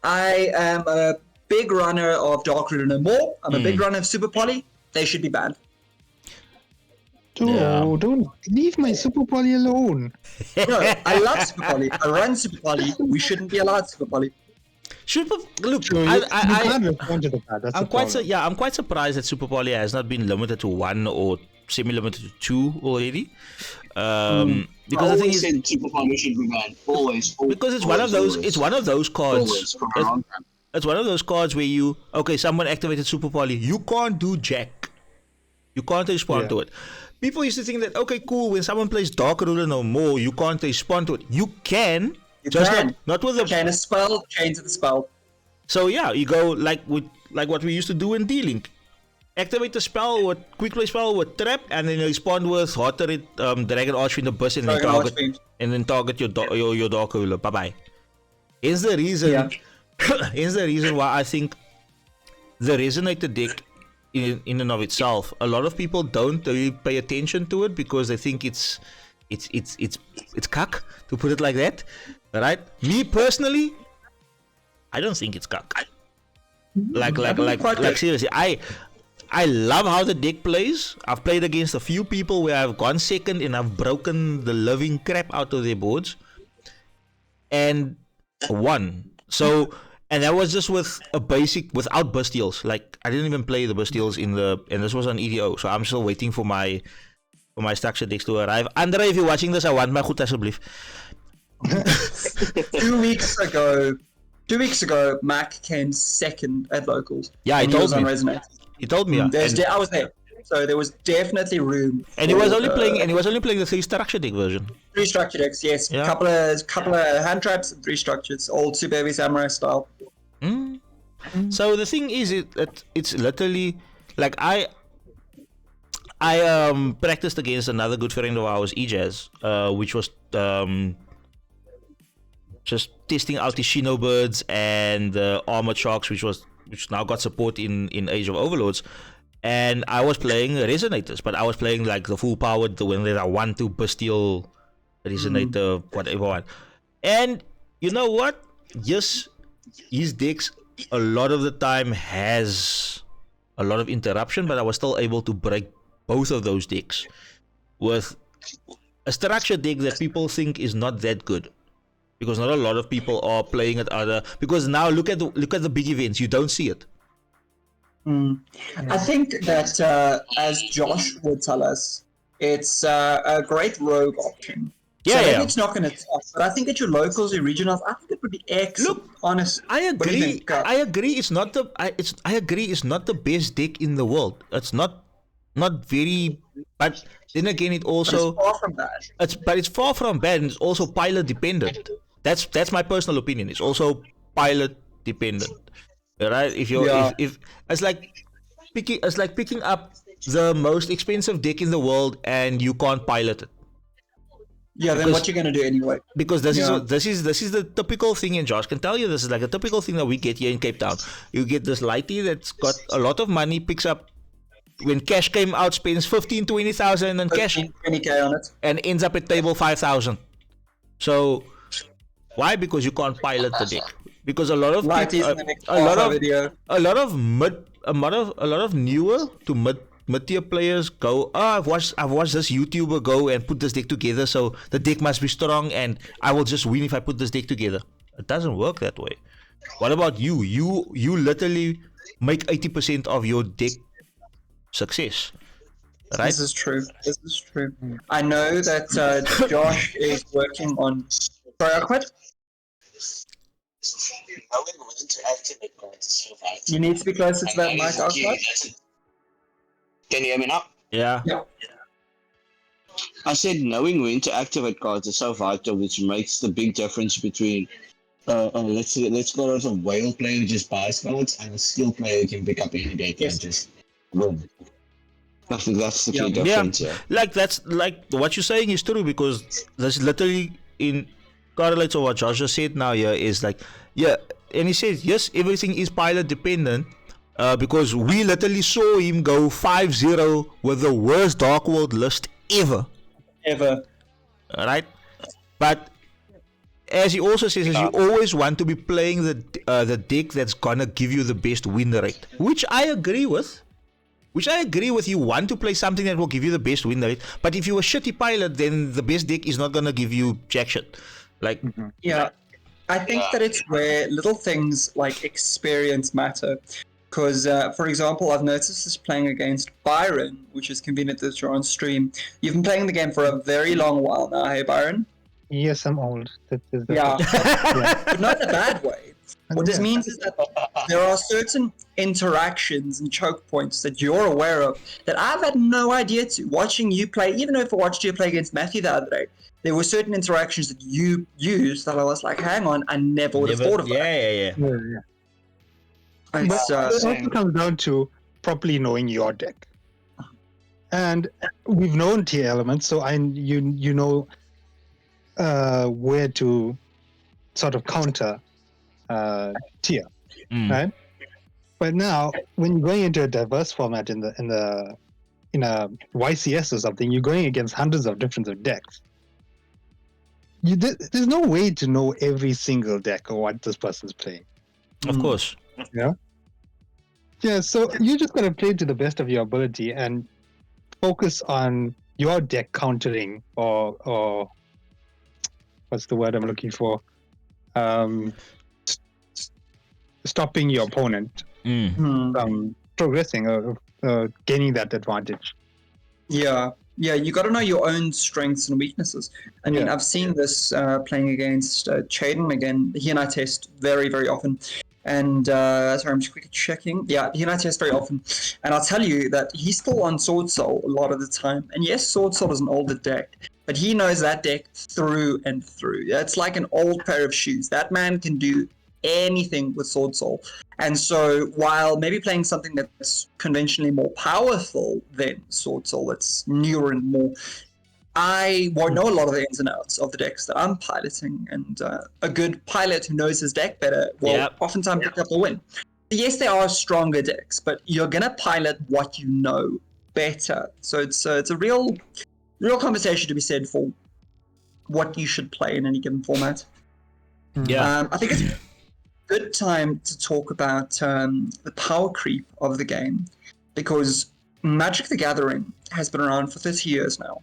[SPEAKER 3] I am a big runner of Dark Ruler No More. I'm a big runner of Super Poly. They should be banned.
[SPEAKER 2] Don't leave my Super Poly alone.
[SPEAKER 3] No, I love Super Poly. I run Super Poly. We shouldn't be allowed Super Poly.
[SPEAKER 1] Look,
[SPEAKER 2] You can't respond to the card. That's the problem.
[SPEAKER 1] I'm quite surprised that Super Poly has not been limited to 1 or semi-limited to 2 already. Because the thing is,
[SPEAKER 4] Super Poly should be banned. Always.
[SPEAKER 1] Because it's one of those. It's one of those cards.
[SPEAKER 4] Always, for a long time.
[SPEAKER 1] It's one of those cards where someone activated Super Poly. You can't do jack. You can't respond to it. People used to think that, okay, cool, when someone plays Dark Ruler No More, you can't respond to it. You can. Not with the...
[SPEAKER 3] Chain a spell, chain to the spell.
[SPEAKER 1] So yeah, you go like what we used to do in D-Link. Activate the spell with quick play spell with trap, and then you respond with Hot Turret, Dragon Archfiend, the burst, and then target your Dark Ruler. Bye bye. Here's the reason. Here's the reason why I think the Resonator deck in and of itself, a lot of people don't really pay attention to it because they think it's cuck, to put it like that. Right? Me personally, I don't think it's cuck. Like seriously, I love how the deck plays. I've played against a few people where I've gone second and I've broken the living crap out of their boards and won. So, and that was just with a basic, without Bastials. Like, I didn't even play the Bastials and this was on EDO. So I'm still waiting for my structure decks to arrive. Andre, if you're watching this, I want my goed alsjeblieft.
[SPEAKER 3] 2 weeks ago, Mac came second at locals.
[SPEAKER 1] Yeah, he told me. He told me.
[SPEAKER 3] I was there, so there was definitely room.
[SPEAKER 1] And he was only playing. And he was only playing the 3 structure deck version.
[SPEAKER 3] 3 structure decks, yes.
[SPEAKER 1] Yeah.
[SPEAKER 3] Couple of hand traps and 3 structures, old Super Heavy Samurai style.
[SPEAKER 1] So the thing is, it's literally like I practiced against another good friend of ours, Ejaz, which was just testing out the Shino Birds and the Armored Sharks, which now got support in Age of Overlords. and I was playing resonators, but I was playing like the full powered, the when there are 1-2 bestial resonator, whatever one. And you know what? Yes, his decks a lot of the time has a lot of interruption, but I was still able to break both of those decks with a structure deck that people think is not that good, because not a lot of people are playing at other. Because now look at the big events, you don't see it.
[SPEAKER 3] I think that as Josh would tell us, it's a great rogue option.
[SPEAKER 1] Yeah,
[SPEAKER 3] so maybe
[SPEAKER 1] yeah.
[SPEAKER 3] it's not going to top, but I think at your locals, your regionals, I think it would be excellent.
[SPEAKER 1] Look,
[SPEAKER 3] honest.
[SPEAKER 1] I
[SPEAKER 3] What do you
[SPEAKER 1] agree.
[SPEAKER 3] think,
[SPEAKER 1] I agree. It's not the. I agree. It's not the best deck in the world. It's not very. But then again, it
[SPEAKER 3] But
[SPEAKER 1] also.
[SPEAKER 3] it's far from that.
[SPEAKER 1] It's far from bad, and it's also pilot dependent. That's my personal opinion. It's also pilot dependent, right? If you're if it's like picking up the most expensive deck in the world and you can't pilot it.
[SPEAKER 3] Yeah, then what you going to do anyway?
[SPEAKER 1] Because this is the typical thing, and Josh can tell you this is like a typical thing that we get here in Cape Town. You get this lighty that's got a lot of money, picks up when cash came out, spends 15,000-20,000 and cash
[SPEAKER 3] 20k on it,
[SPEAKER 1] and ends up at table 5,000. So why? Because you can't pilot the deck. Because a lot of a lot of newer to mid-tier players go, I've watched this YouTuber go and put this deck together, so the deck must be strong and I will just win if I put this deck together. It doesn't work that way. What about you? You literally make 80% of your deck success. Right?
[SPEAKER 3] This is true. I know that Josh is working on. Sorry, I quit. You need to be closer to that mic, outside.
[SPEAKER 4] Can you hear me now?
[SPEAKER 1] Yeah.
[SPEAKER 4] I said knowing when to activate cards is so vital, which makes the big difference between let's call it a whale player who just buys cards and a skill player who can pick up any deck and just win. I think that's the key difference. Yeah.
[SPEAKER 1] Like that's like what you're saying is true, because that's literally in correlates to what Josh just said now here is like, yeah, and he says yes, everything is pilot dependent. Because we literally saw him go 5-0 with the worst Dark World list ever. Right? But as he also says, is you always want to be playing the deck that's gonna give you the best win rate, which I agree with. You want to play something that will give you the best win rate, but if you're a shitty pilot, then the best deck is not gonna give you jack shit. Like,
[SPEAKER 3] yeah, I think that it's where little things like experience matter. Because, for example, I've noticed this playing against Byron, which is convenient that you're on stream. You've been playing the game for a very long while now, hey, Byron?
[SPEAKER 2] Yes, I'm old.
[SPEAKER 3] Yeah. But not in a bad way. What this means is that there are certain interactions and choke points that you're aware of that I've had no idea to. Watching you play, even if I watched you play against Matthew the other day, there were certain interactions that you used that I was like, hang on, I never would have thought of that.
[SPEAKER 2] Yeah. But it also comes down to properly knowing your deck, and we've known tier elements, so you know where to sort of counter tier, right? But now, when you're going into a diverse format in a YCS or something, you're going against hundreds of different decks. There's no way to know every single deck or what this person's playing.
[SPEAKER 1] of course.
[SPEAKER 2] Yeah, so you just gotta play to the best of your ability and focus on your deck countering or what's the word I'm looking for? Stopping your opponent from progressing or gaining that advantage.
[SPEAKER 3] Yeah, you got to know your own strengths and weaknesses. I mean, I've seen this playing against Chaden again. He and I test very, very often. And sorry, I'm just quickly checking. Yeah, he and I test very often. And I'll tell you that he's still on Sword Soul a lot of the time. And yes, Sword Soul is an older deck, but he knows that deck through and through. It's like an old pair of shoes. That man can do anything with Sword Soul. And so while maybe playing something that's conventionally more powerful than Sword Soul, that's newer and more, I won't know a lot of the ins and outs of the decks that I'm piloting, and a good pilot who knows his deck better will oftentimes pick up the win. yes, there are stronger decks, but you're gonna pilot what you know better. So it's a real conversation to be said for what you should play in any given format.
[SPEAKER 1] Yeah.
[SPEAKER 3] I think it's a good time to talk about the power creep of the game, because Magic the Gathering has been around for 30 years now.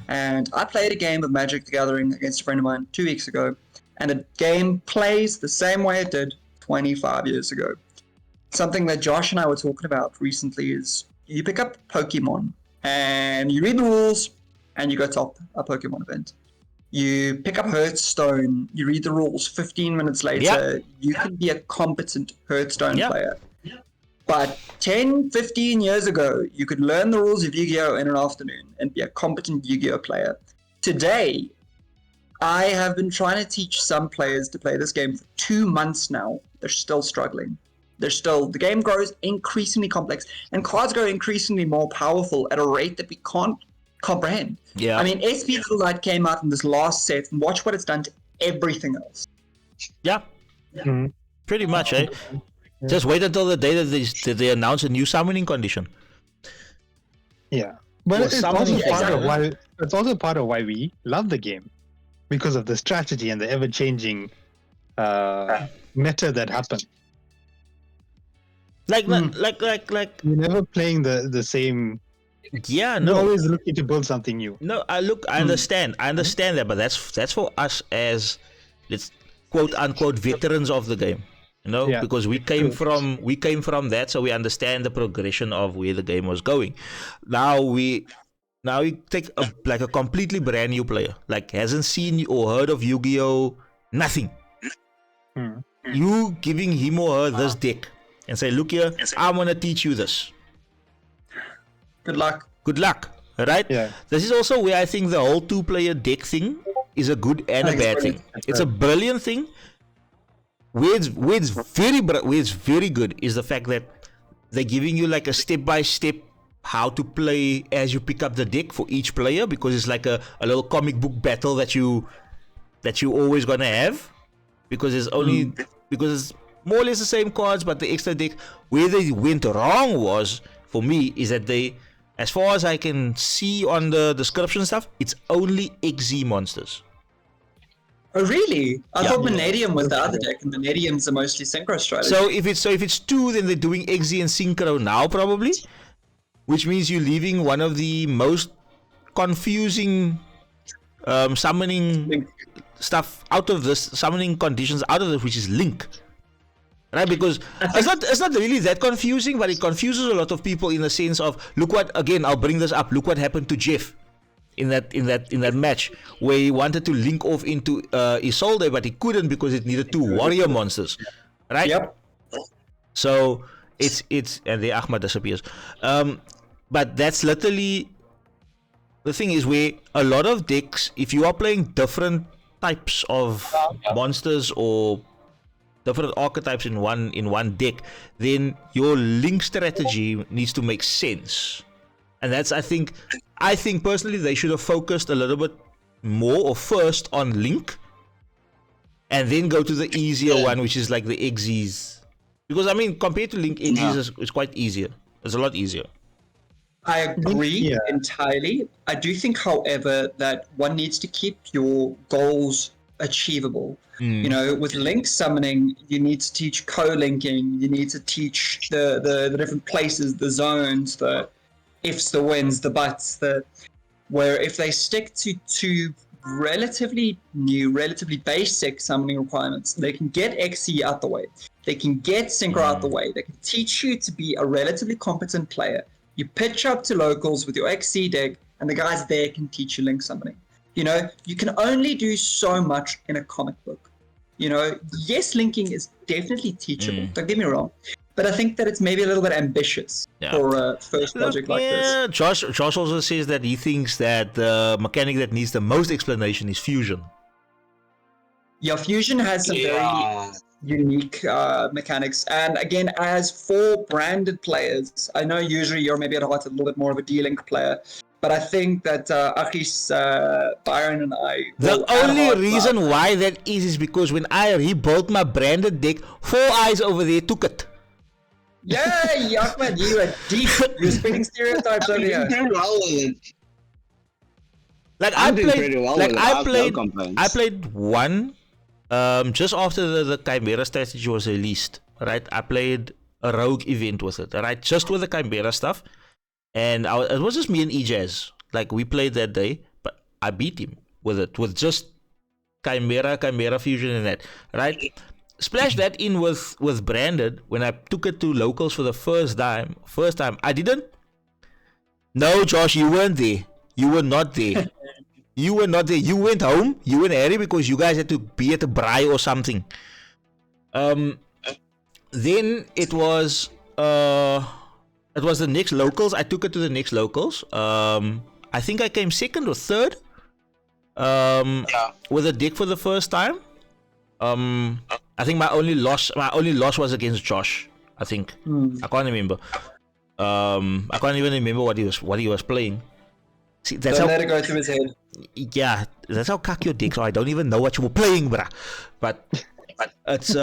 [SPEAKER 3] And I played a game of Magic the Gathering against a friend of mine 2 weeks ago, and the game plays the same way it did 25 years ago. Something that Josh and I were talking about recently is you pick up Pokemon and you read the rules and you go top a Pokemon event. You pick up Hearthstone, you read the rules, 15 minutes later, you can be a competent Hearthstone player. But 10, 15 years ago, you could learn the rules of Yu-Gi-Oh! In an afternoon and be a competent Yu-Gi-Oh! Player. Today, I have been trying to teach some players to play this game for 2 months now. They're still struggling. The game grows increasingly complex, and cards grow increasingly more powerful at a rate that we can't comprehend.
[SPEAKER 1] Yeah.
[SPEAKER 3] I mean, SP Little Light came out in this last set, and watch what it's done to everything else.
[SPEAKER 1] Yeah. Pretty much, eh? Just wait until the day that they announce a new summoning condition.
[SPEAKER 2] Yeah. But
[SPEAKER 1] Or
[SPEAKER 2] it's
[SPEAKER 1] something
[SPEAKER 2] also, part of
[SPEAKER 3] exactly.
[SPEAKER 2] why, it's also part of why we love the game. Because of the strategy and the ever-changing meta that happens.
[SPEAKER 1] Like.
[SPEAKER 2] You're never playing the same.
[SPEAKER 1] Yeah,
[SPEAKER 2] You're
[SPEAKER 1] no.
[SPEAKER 2] always looking to build something new.
[SPEAKER 1] No, I understand that, but that's for us as, let's quote unquote, veterans of the game. You know,
[SPEAKER 2] Yeah.
[SPEAKER 1] because we came from that, so we understand the progression of where the game was going. Now we take a completely brand new player, like hasn't seen or heard of Yu-Gi-Oh, nothing. You giving him or her this deck and say, look here, I'm gonna teach you this.
[SPEAKER 3] Good luck.
[SPEAKER 1] Good luck, right?
[SPEAKER 2] Yeah.
[SPEAKER 1] This is also where I think the whole two-player deck thing is a good and a bad thing. It's a brilliant thing. Where it's very good is the fact that they're giving you like a step-by-step how to play as you pick up the deck for each player, because it's like a little comic book battle that you always gonna have, because it's more or less the same cards, but the extra deck. Where they went wrong was, for me, is that they, as far as I can see on the description stuff, it's only XZ monsters.
[SPEAKER 3] Oh, really? I
[SPEAKER 1] Yeah.
[SPEAKER 3] thought Vanadium was the other deck, and Vanadium's are mostly synchro strategy.
[SPEAKER 1] So if it's two, then they're doing XZ and Synchro now probably, which means you're leaving one of the most confusing summoning stuff out of this, summoning conditions out of this, which is Link. Right, because it's not really that confusing, but it confuses a lot of people in the sense of, look what, again, I'll bring this up. Look what happened to Jeff in that match where he wanted to link off into Isolde, but he couldn't because it needed two warrior monsters, right?
[SPEAKER 3] Yep.
[SPEAKER 1] So it's and the Ahmad disappears. But that's literally the thing, is where a lot of decks, if you are playing different types of monsters or different archetypes in one deck, then your link strategy needs to make sense. And that's, I think personally they should have focused a little bit more or first on Link, and then go to the easier one, which is like the XZs. Because I mean, compared to Link, XZs is quite easier. It's a lot easier.
[SPEAKER 3] I agree entirely. I do think, however, that one needs to keep your goals achievable. You know, with link summoning, you need to teach co-linking, you need to teach the different places, the zones, the ifs, the wins, the buts, where if they stick to two relatively new, relatively basic summoning requirements, they can get XC out the way, they can get Synchro out the way, they can teach you to be a relatively competent player. You pitch up to locals with your XC deck, and the guys there can teach you link summoning. You know, you can only do so much in a comic book. You know, yes, linking is definitely teachable, don't get me wrong, but I think that it's maybe a little bit ambitious for a first project like this.
[SPEAKER 1] Josh also says that he thinks that the mechanic that needs the most explanation is fusion.
[SPEAKER 3] Yeah, fusion has some very unique mechanics, and again, as for branded players, I know usually you're maybe at heart a little bit more of a D-Link player, but I think that Achis, Byron, and I...
[SPEAKER 1] The only reason why that is because when I rebuilt my branded deck, Four Eyes over there took it.
[SPEAKER 5] Yay, Ahmed, you are deep. You're spinning stereotypes over here.
[SPEAKER 4] Pretty well with it.
[SPEAKER 1] Like
[SPEAKER 4] I'm
[SPEAKER 1] I
[SPEAKER 4] doing
[SPEAKER 1] played,
[SPEAKER 4] pretty well
[SPEAKER 1] like
[SPEAKER 4] with it.
[SPEAKER 1] I
[SPEAKER 4] have
[SPEAKER 1] played,
[SPEAKER 4] no complaints.
[SPEAKER 1] I played one, just after the Chimera strategy was released. Right, I played a rogue event with it. Right, just with the Chimera stuff, and it was just me and Ejaz. Like we played that day, but I beat him with it with just Chimera fusion and that. Right, splash that in with branded when I took it to locals for the first time. I didn't. No, Josh, you weren't there. You were not there. You were not there. You went home. You and Harry because you guys had to be at a braai or something. Then it was the next locals. I took it to the next locals. I think I came second or third. With a deck for the first time. I think my only loss was against Josh. I think I can't remember. I can't even remember what he was playing. See, that's
[SPEAKER 5] Don't
[SPEAKER 1] how,
[SPEAKER 5] let it go through his head.
[SPEAKER 1] yeah, that's how cock your dicks are. I don't even know what you were playing, bruh. But it's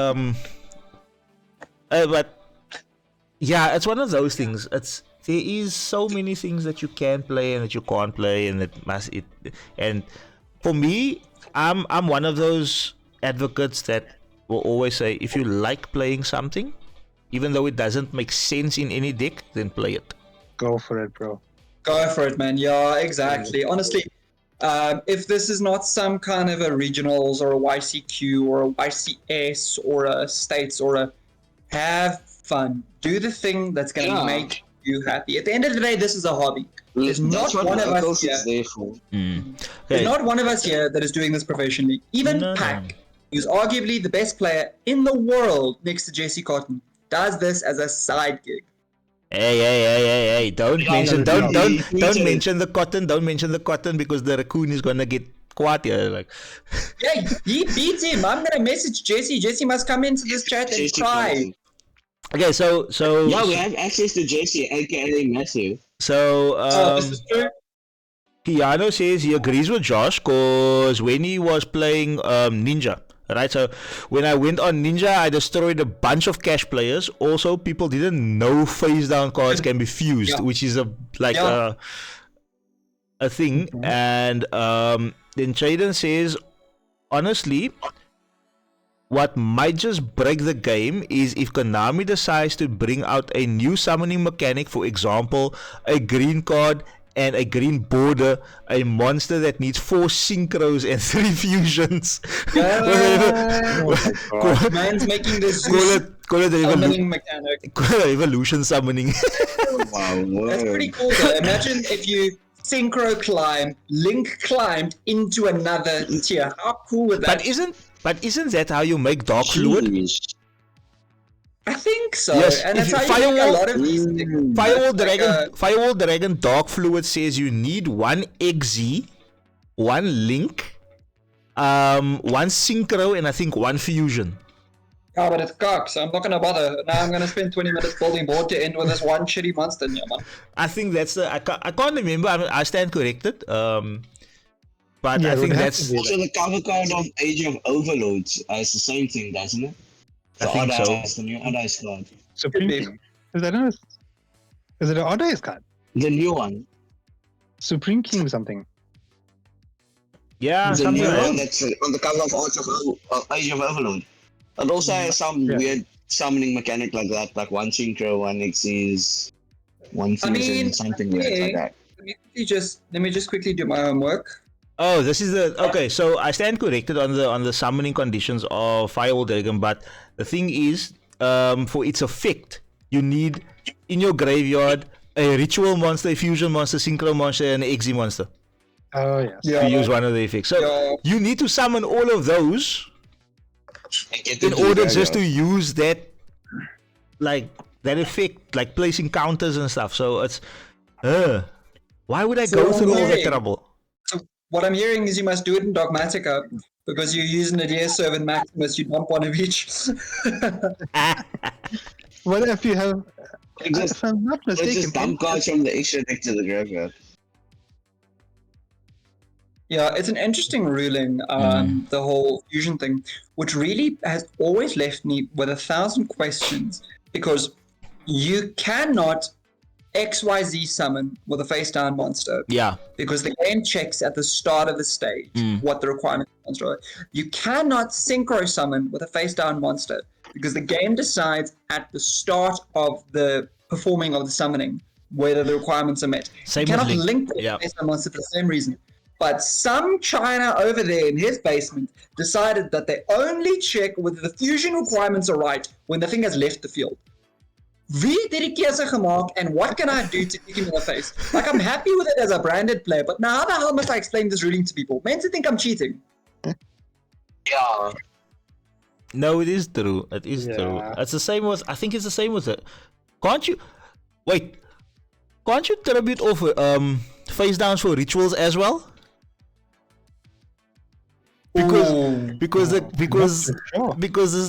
[SPEAKER 1] but yeah, it's one of those things. There is so many things that you can play and that you can't play, and and for me, I'm one of those advocates that will always say, if you like playing something, even though it doesn't make sense in any deck, then play it.
[SPEAKER 2] Go for it, bro.
[SPEAKER 5] Go for it, man. Yeah, exactly. Honestly, if this is not some kind of a regionals or a YCQ or a YCS or a states or a, have fun. Do the thing that's going to make you happy. At the end of the day, this is a hobby. There's not one of us here. There's not one of us here that is doing this professionally. Even Pac, who's arguably the best player in the world next to Jesse Cotton, does this as a side gig.
[SPEAKER 1] Hey! Don't mention the cotton. Don't mention the cotton because the raccoon is gonna get quiet here. Like,
[SPEAKER 5] yeah, he beats him. I'm gonna message Jesse. Jesse must come into this chat and cry.
[SPEAKER 1] Okay, so
[SPEAKER 4] yeah, we have access to Jesse, aka Matthew.
[SPEAKER 1] So
[SPEAKER 5] this is true.
[SPEAKER 1] Keanu says he agrees with Josh because when he was playing Ninja. Right, so when I went on Ninja, I destroyed a bunch of cash players. Also, people didn't know face down cards can be fused, which is a thing. And then Chaden says, honestly, what might just break the game is if Konami decides to bring out a new summoning mechanic, for example, a green card and a green border, a monster that needs 4 synchros and 3 fusions.
[SPEAKER 5] Man's making this
[SPEAKER 1] call it
[SPEAKER 5] summoning mechanic.
[SPEAKER 1] Call it evolution summoning.
[SPEAKER 4] Wow,
[SPEAKER 5] that's pretty cool though. Imagine if you synchro climb, link climbed into another tier. How cool would that be?
[SPEAKER 1] But isn't that how you make Dark Fluid?
[SPEAKER 5] I think so.
[SPEAKER 1] Yes,
[SPEAKER 5] and that's how you make a lot of these things.
[SPEAKER 1] Firewall Dragon Dark Fluid says you need 1 XZ, 1 Link, 1 Synchro, and I think 1 Fusion.
[SPEAKER 5] Yeah, but it's cock, so I'm not gonna bother. Now I'm gonna spend 20 minutes building board to end with this one shitty monster here, man.
[SPEAKER 1] I think that's I can't remember. I stand corrected. But
[SPEAKER 2] Yeah,
[SPEAKER 1] I think that's
[SPEAKER 4] also the cover card of Age of Overlords. It's the same thing, doesn't it?
[SPEAKER 1] I think so.
[SPEAKER 4] The new Odd Eyes card.
[SPEAKER 2] Supreme King. Is it an Odd Eyes card?
[SPEAKER 4] The new one.
[SPEAKER 2] Supreme King something.
[SPEAKER 1] Yeah,
[SPEAKER 4] The
[SPEAKER 1] something
[SPEAKER 4] new
[SPEAKER 1] like
[SPEAKER 4] one
[SPEAKER 1] that.
[SPEAKER 4] that's on the cover of Age of Overlord. It also has some weird summoning mechanic like that, like 1 synchro, 1 Xyz, 1 fusion, something weird like that.
[SPEAKER 5] Let me just quickly do my homework.
[SPEAKER 1] Oh, this is okay. So I stand corrected on the summoning conditions of Firewall Dragon, but the thing is, for its effect, you need in your graveyard a ritual monster, a fusion monster, synchro monster, and an Xe monster.
[SPEAKER 2] Oh yes.
[SPEAKER 1] To use one of the effects. So you need to summon all of those in order just to use that, like that effect, like placing counters and stuff. So it's, why would I go through all that trouble?
[SPEAKER 5] What I'm hearing is you must do it in Dogmatica because you're using a DS serve and Maximus. You dump one of each.
[SPEAKER 2] What if you have? If I'm not
[SPEAKER 4] It's
[SPEAKER 2] mistaken,
[SPEAKER 4] just dump cards from the extra deck to the graveyard.
[SPEAKER 5] Yeah, it's an interesting ruling, the whole fusion thing, which really has always left me with 1,000 questions because you cannot XYZ summon with a face down monster.
[SPEAKER 1] Yeah.
[SPEAKER 5] Because the game checks at the start of the stage what the requirements of the monster are. You cannot synchro summon with a face down monster because the game decides at the start of the performing of the summoning whether the requirements are met.
[SPEAKER 1] Same
[SPEAKER 5] You cannot
[SPEAKER 1] with
[SPEAKER 5] link with a face down monster for the same reason. But some China over there in his basement decided that they only check whether the fusion requirements are right when the thing has left the field. Wie het die keuse gemaak and what can I do to kick him in the face? Like, I'm happy with it as a branded player, but now how the hell must I explain this ruling to people? Men think I'm cheating.
[SPEAKER 4] Yeah.
[SPEAKER 1] No, it is true. It is true. It's the same with. I think it's the same with it. Can't you tribute over face downs for rituals as well? Because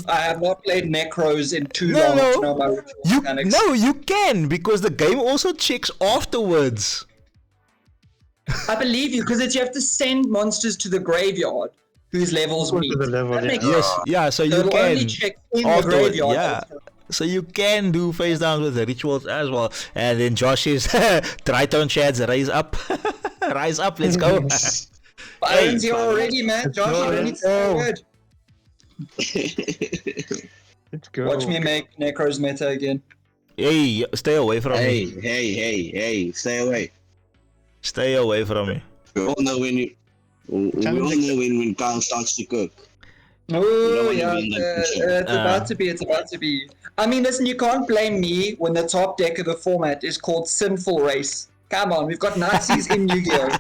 [SPEAKER 5] I have not played Necros in too long to know my ritual mechanics.
[SPEAKER 1] You can, because the game also checks afterwards.
[SPEAKER 5] I believe you, because you have to send monsters to the graveyard whose levels meet.
[SPEAKER 1] So you can
[SPEAKER 5] only check in the graveyard.
[SPEAKER 1] Yeah. So you can do face downs with the rituals as well. And then Josh is Triton Shads, rise up. Rise up, let's go.
[SPEAKER 5] Byron's here already, man. Josh, you don't need to say a word.
[SPEAKER 2] Let's go.
[SPEAKER 5] Watch me make Necros meta again.
[SPEAKER 1] Hey, stay away from me.
[SPEAKER 4] Hey, stay away.
[SPEAKER 1] Stay away from me.
[SPEAKER 4] We all know when when Kyle starts to cook.
[SPEAKER 5] Oh, yeah, it's about to be. I mean, listen, you can't blame me when the top deck of the format is called Sinful Race. Come on, we've got Nazis in Yu-Gi-Oh!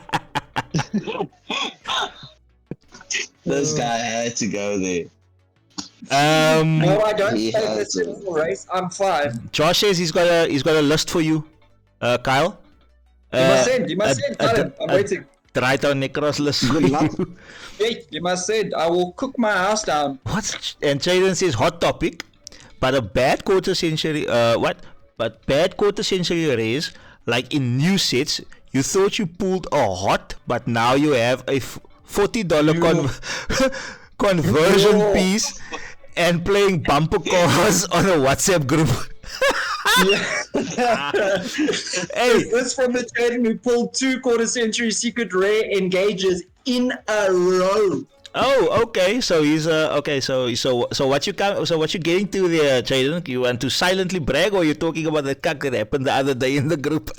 [SPEAKER 4] This guy had to go there.
[SPEAKER 5] No, I don't play the Sinful Race. I'm fine.
[SPEAKER 1] Josh says he's got a list for you, Kyle.
[SPEAKER 5] You must send. Tell him. I'm waiting.
[SPEAKER 1] Triton Necros list.
[SPEAKER 4] Good luck.
[SPEAKER 5] Hey, you must send. I will cook my house down.
[SPEAKER 1] And Jaden says hot topic, but a bad quarter century. But bad quarter century raise, like in new sets, you thought you pulled a hot, but now you have a $40 conversion piece and playing bumper cars on a WhatsApp group.
[SPEAKER 5] Hey, this from the Jaden who pulled 2 quarter century secret rare engages in a row.
[SPEAKER 1] Oh, okay. So he's okay. So what you getting to there, Jaden? You want to silently brag, or you're talking about the cuck that happened the other day in the group?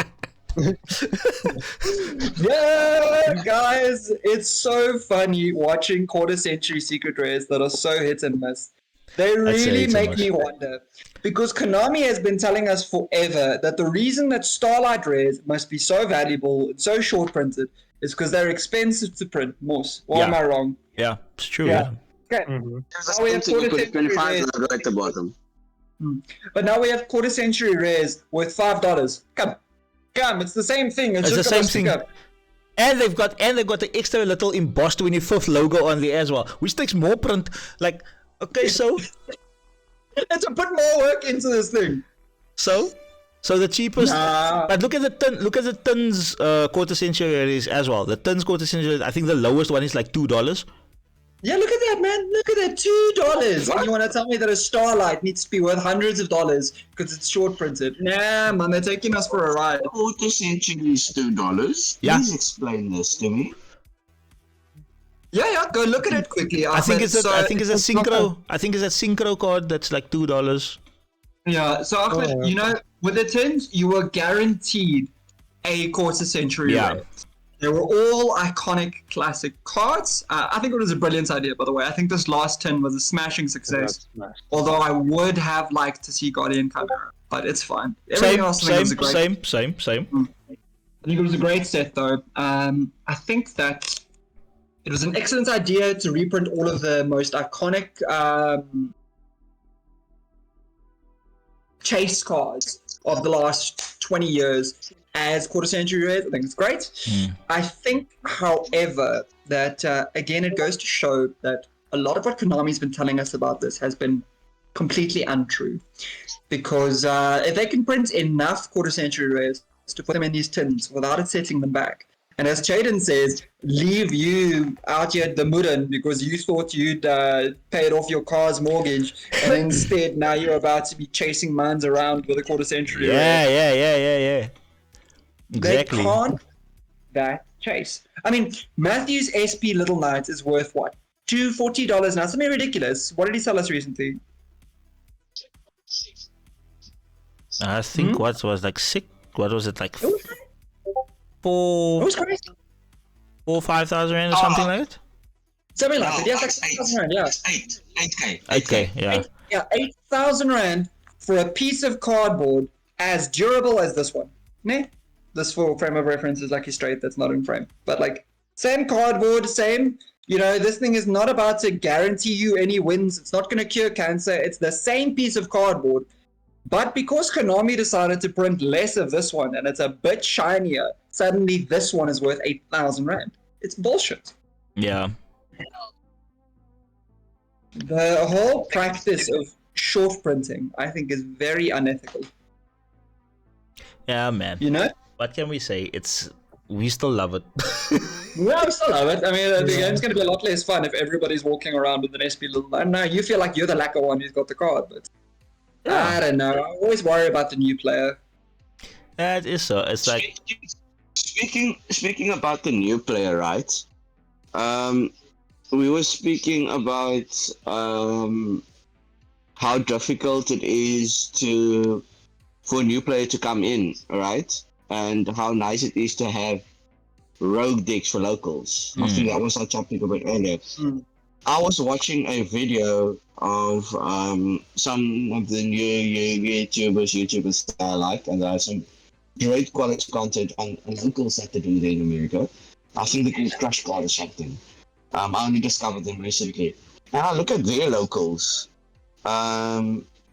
[SPEAKER 5] Yeah, guys, it's so funny watching quarter century secret rares that are so hit and miss. They really make me wonder, because Konami has been telling us forever that the reason that Starlight rares must be so valuable and so short printed is because they're expensive to print. Moss, or am I wrong?
[SPEAKER 1] Yeah, it's true. Yeah.
[SPEAKER 5] Okay. Now we have quarter century rares
[SPEAKER 4] at the bottom.
[SPEAKER 5] But now we have quarter century rares worth $5. Come, it's the same thing. It's just the same thing.
[SPEAKER 1] And they've got the extra little embossed 25th logo on there as well, which takes more print. Like, okay, so
[SPEAKER 5] let's put more work into this thing.
[SPEAKER 1] So the cheapest. But look at the tins quarter century rares as well. The tins quarter century, I think the lowest one is like $2.
[SPEAKER 5] Yeah, look at that, man. Look at that, $2. And you want to tell me that a Starlight needs to be worth hundreds of dollars because it's short printed? Nah, man, they're taking us for a ride.
[SPEAKER 4] Quarter century is $2.
[SPEAKER 1] Yeah.
[SPEAKER 4] Please explain this to me.
[SPEAKER 5] Yeah, go look at it quickly.
[SPEAKER 1] I think it's a synchro card that's like $2.
[SPEAKER 5] Yeah, so Ahmed, you know, with the tins, you were guaranteed a quarter century rare. They were all iconic classic cards. I think it was a brilliant idea, by the way. I think this last tin was a smashing success. Although I would have liked to see Guardian come out, but it's fine.
[SPEAKER 1] Same.
[SPEAKER 5] I think it was a great set, though. I think that it was an excellent idea to reprint all of the most iconic chase cards of the last 20 years as quarter century rares. I think it's great. I think, however, that again it goes to show that a lot of what Konami's been telling us about this has been completely untrue, because if they can print enough quarter century rares to put them in these tins without it setting them back, And as Chaden says, leave you out here at the Mudden because you thought you'd paid off your car's mortgage, and instead now you're about to be chasing mines around with a quarter century.
[SPEAKER 1] Yeah.
[SPEAKER 5] They
[SPEAKER 1] Exactly.
[SPEAKER 5] can't that chase. I mean, Matthew's SP Little Knight is worth what? $240 now. Something ridiculous. What did he sell us recently?
[SPEAKER 1] I think what was like what was it, like
[SPEAKER 5] It was,
[SPEAKER 1] four
[SPEAKER 5] it was crazy.
[SPEAKER 1] 5,000 rand or something like that?
[SPEAKER 5] Something like that. Yeah, it's like 6,000 rand. Yeah.
[SPEAKER 4] 8K.
[SPEAKER 1] Yeah.
[SPEAKER 5] 8,000 rand for a piece of cardboard as durable as this one. Nah? This for frame of reference is lucky straight. That's not in frame. But like, same cardboard, same. This thing is not about to guarantee you any wins. It's not going to cure cancer. It's the same piece of cardboard. But because Konami decided to print less of this one and it's a bit shinier, suddenly this one is worth 8,000 rand. It's bullshit.
[SPEAKER 1] Yeah.
[SPEAKER 5] The whole practice of short printing, I think, is very unethical.
[SPEAKER 1] Yeah, man. What can we say? We still love it.
[SPEAKER 5] Yeah, I still love it. I mean, the game's going to be a lot less fun if everybody's walking around with an SP little. I know you feel like you're the lacquer one who's got the card, but I don't know. I always worry about the new player.
[SPEAKER 1] Yeah, it is so. It's like
[SPEAKER 4] Speaking about the new player, right? We were speaking about how difficult it is for a new player to come in, right? And how nice it is to have rogue decks for locals. I think that was our topic a bit earlier. I was watching a video of some of the new YouTubers that I like, and there are some great quality content on locals that they do there in America. I think they're called Crush Card or something. I only discovered them recently. And I look at their locals,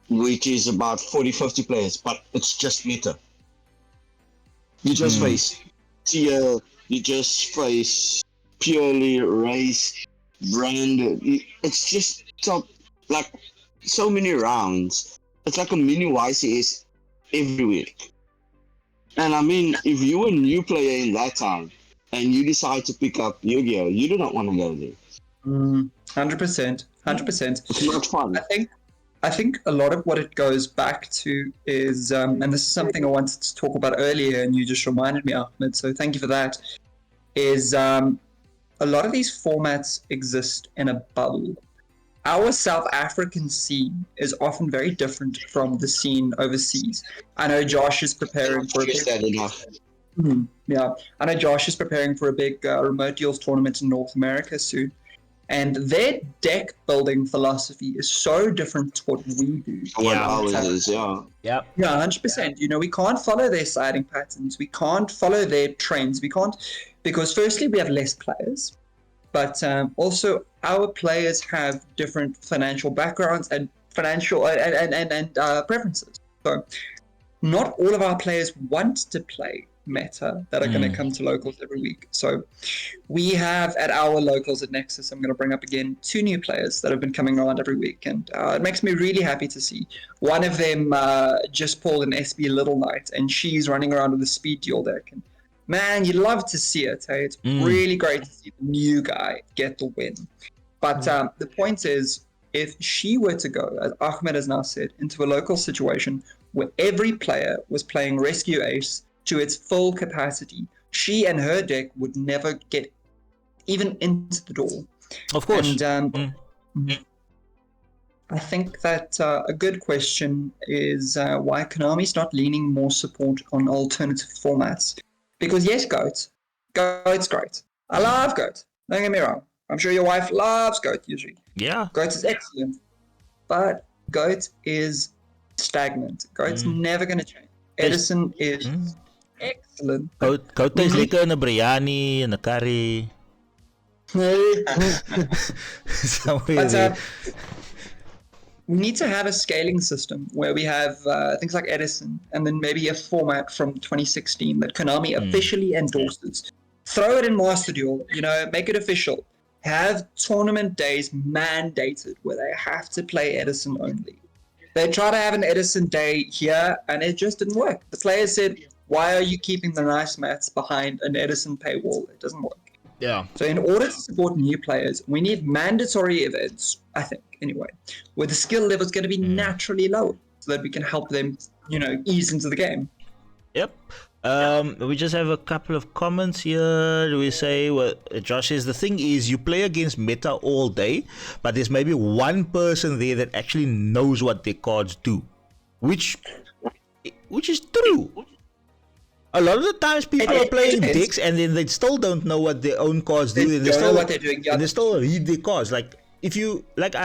[SPEAKER 4] which is about 40-50 players, but it's just meta. You just face tier, you just face purely race, brand. It's just top, like so many rounds. It's like a mini YCS every week. And I mean, if you're a new player in that town and you decide to pick up Yu-Gi-Oh, you do not want to go there.
[SPEAKER 5] 100%.
[SPEAKER 4] It's not fun.
[SPEAKER 5] I think a lot of what it goes back to is, and this is something I wanted to talk about earlier, and you just reminded me, Ahmed, so thank you for that, is a lot of these formats exist in a bubble. Our South African scene is often very different from the scene overseas. I know Josh is preparing for a big... Yeah, I know Josh is preparing for a big remote deals tournament in North America soon. And their deck building philosophy is so different to what we do.
[SPEAKER 1] Yeah,
[SPEAKER 5] 100%. We can't follow their siding patterns. We can't follow their trends. We can't, because firstly, we have less players, but also our players have different financial backgrounds and financial and preferences. So not all of our players want to play meta that are going to come to locals every week. So we have at our locals at Nexus, I'm going to bring up again 2 new players that have been coming around every week, and it makes me really happy to see. One of them just pulled an SB Little Knight, and she's running around with a speed duel deck, and man, you love to see it. Hey? It's really great to see the new guy get the win. But the point is, if she were to go, as Ahmed has now said, into a local situation where every player was playing Rescue Ace to its full capacity, she and her deck would never get even into the door.
[SPEAKER 1] Of course.
[SPEAKER 5] And I think that a good question is why Konami's not leaning more support on alternative formats. Because yes, Goat's great. I love Goat. Don't get me wrong. I'm sure your wife loves Goat usually.
[SPEAKER 1] Yeah.
[SPEAKER 5] Goat is excellent. But Goat is stagnant. Goat's never going to change. Edison is... excellent.
[SPEAKER 1] Koud is lekker in 'n biryani and a curry.
[SPEAKER 5] But we need to have a scaling system where we have things like Edison and then maybe a format from 2016 that Konami officially endorses. Throw it in Master Duel, make it official. Have tournament days mandated where they have to play Edison only. They tried to have an Edison day here and it just didn't work. The players said, why are you keeping the nice mats behind an Edison paywall? It doesn't work.
[SPEAKER 1] Yeah.
[SPEAKER 5] So in order to support new players, we need mandatory events, I think, anyway, where the skill level is going to be naturally lower so that we can help them, ease into the game.
[SPEAKER 1] Yep. We just have a couple of comments here. We say, well, Josh says, the thing is, you play against meta all day, but there's maybe one person there that actually knows what their cards do, which is true. A lot of the times people are playing decks and then they still don't know what their own cards do.
[SPEAKER 5] They don't know what they're doing.
[SPEAKER 1] And they still read their cards. Like, I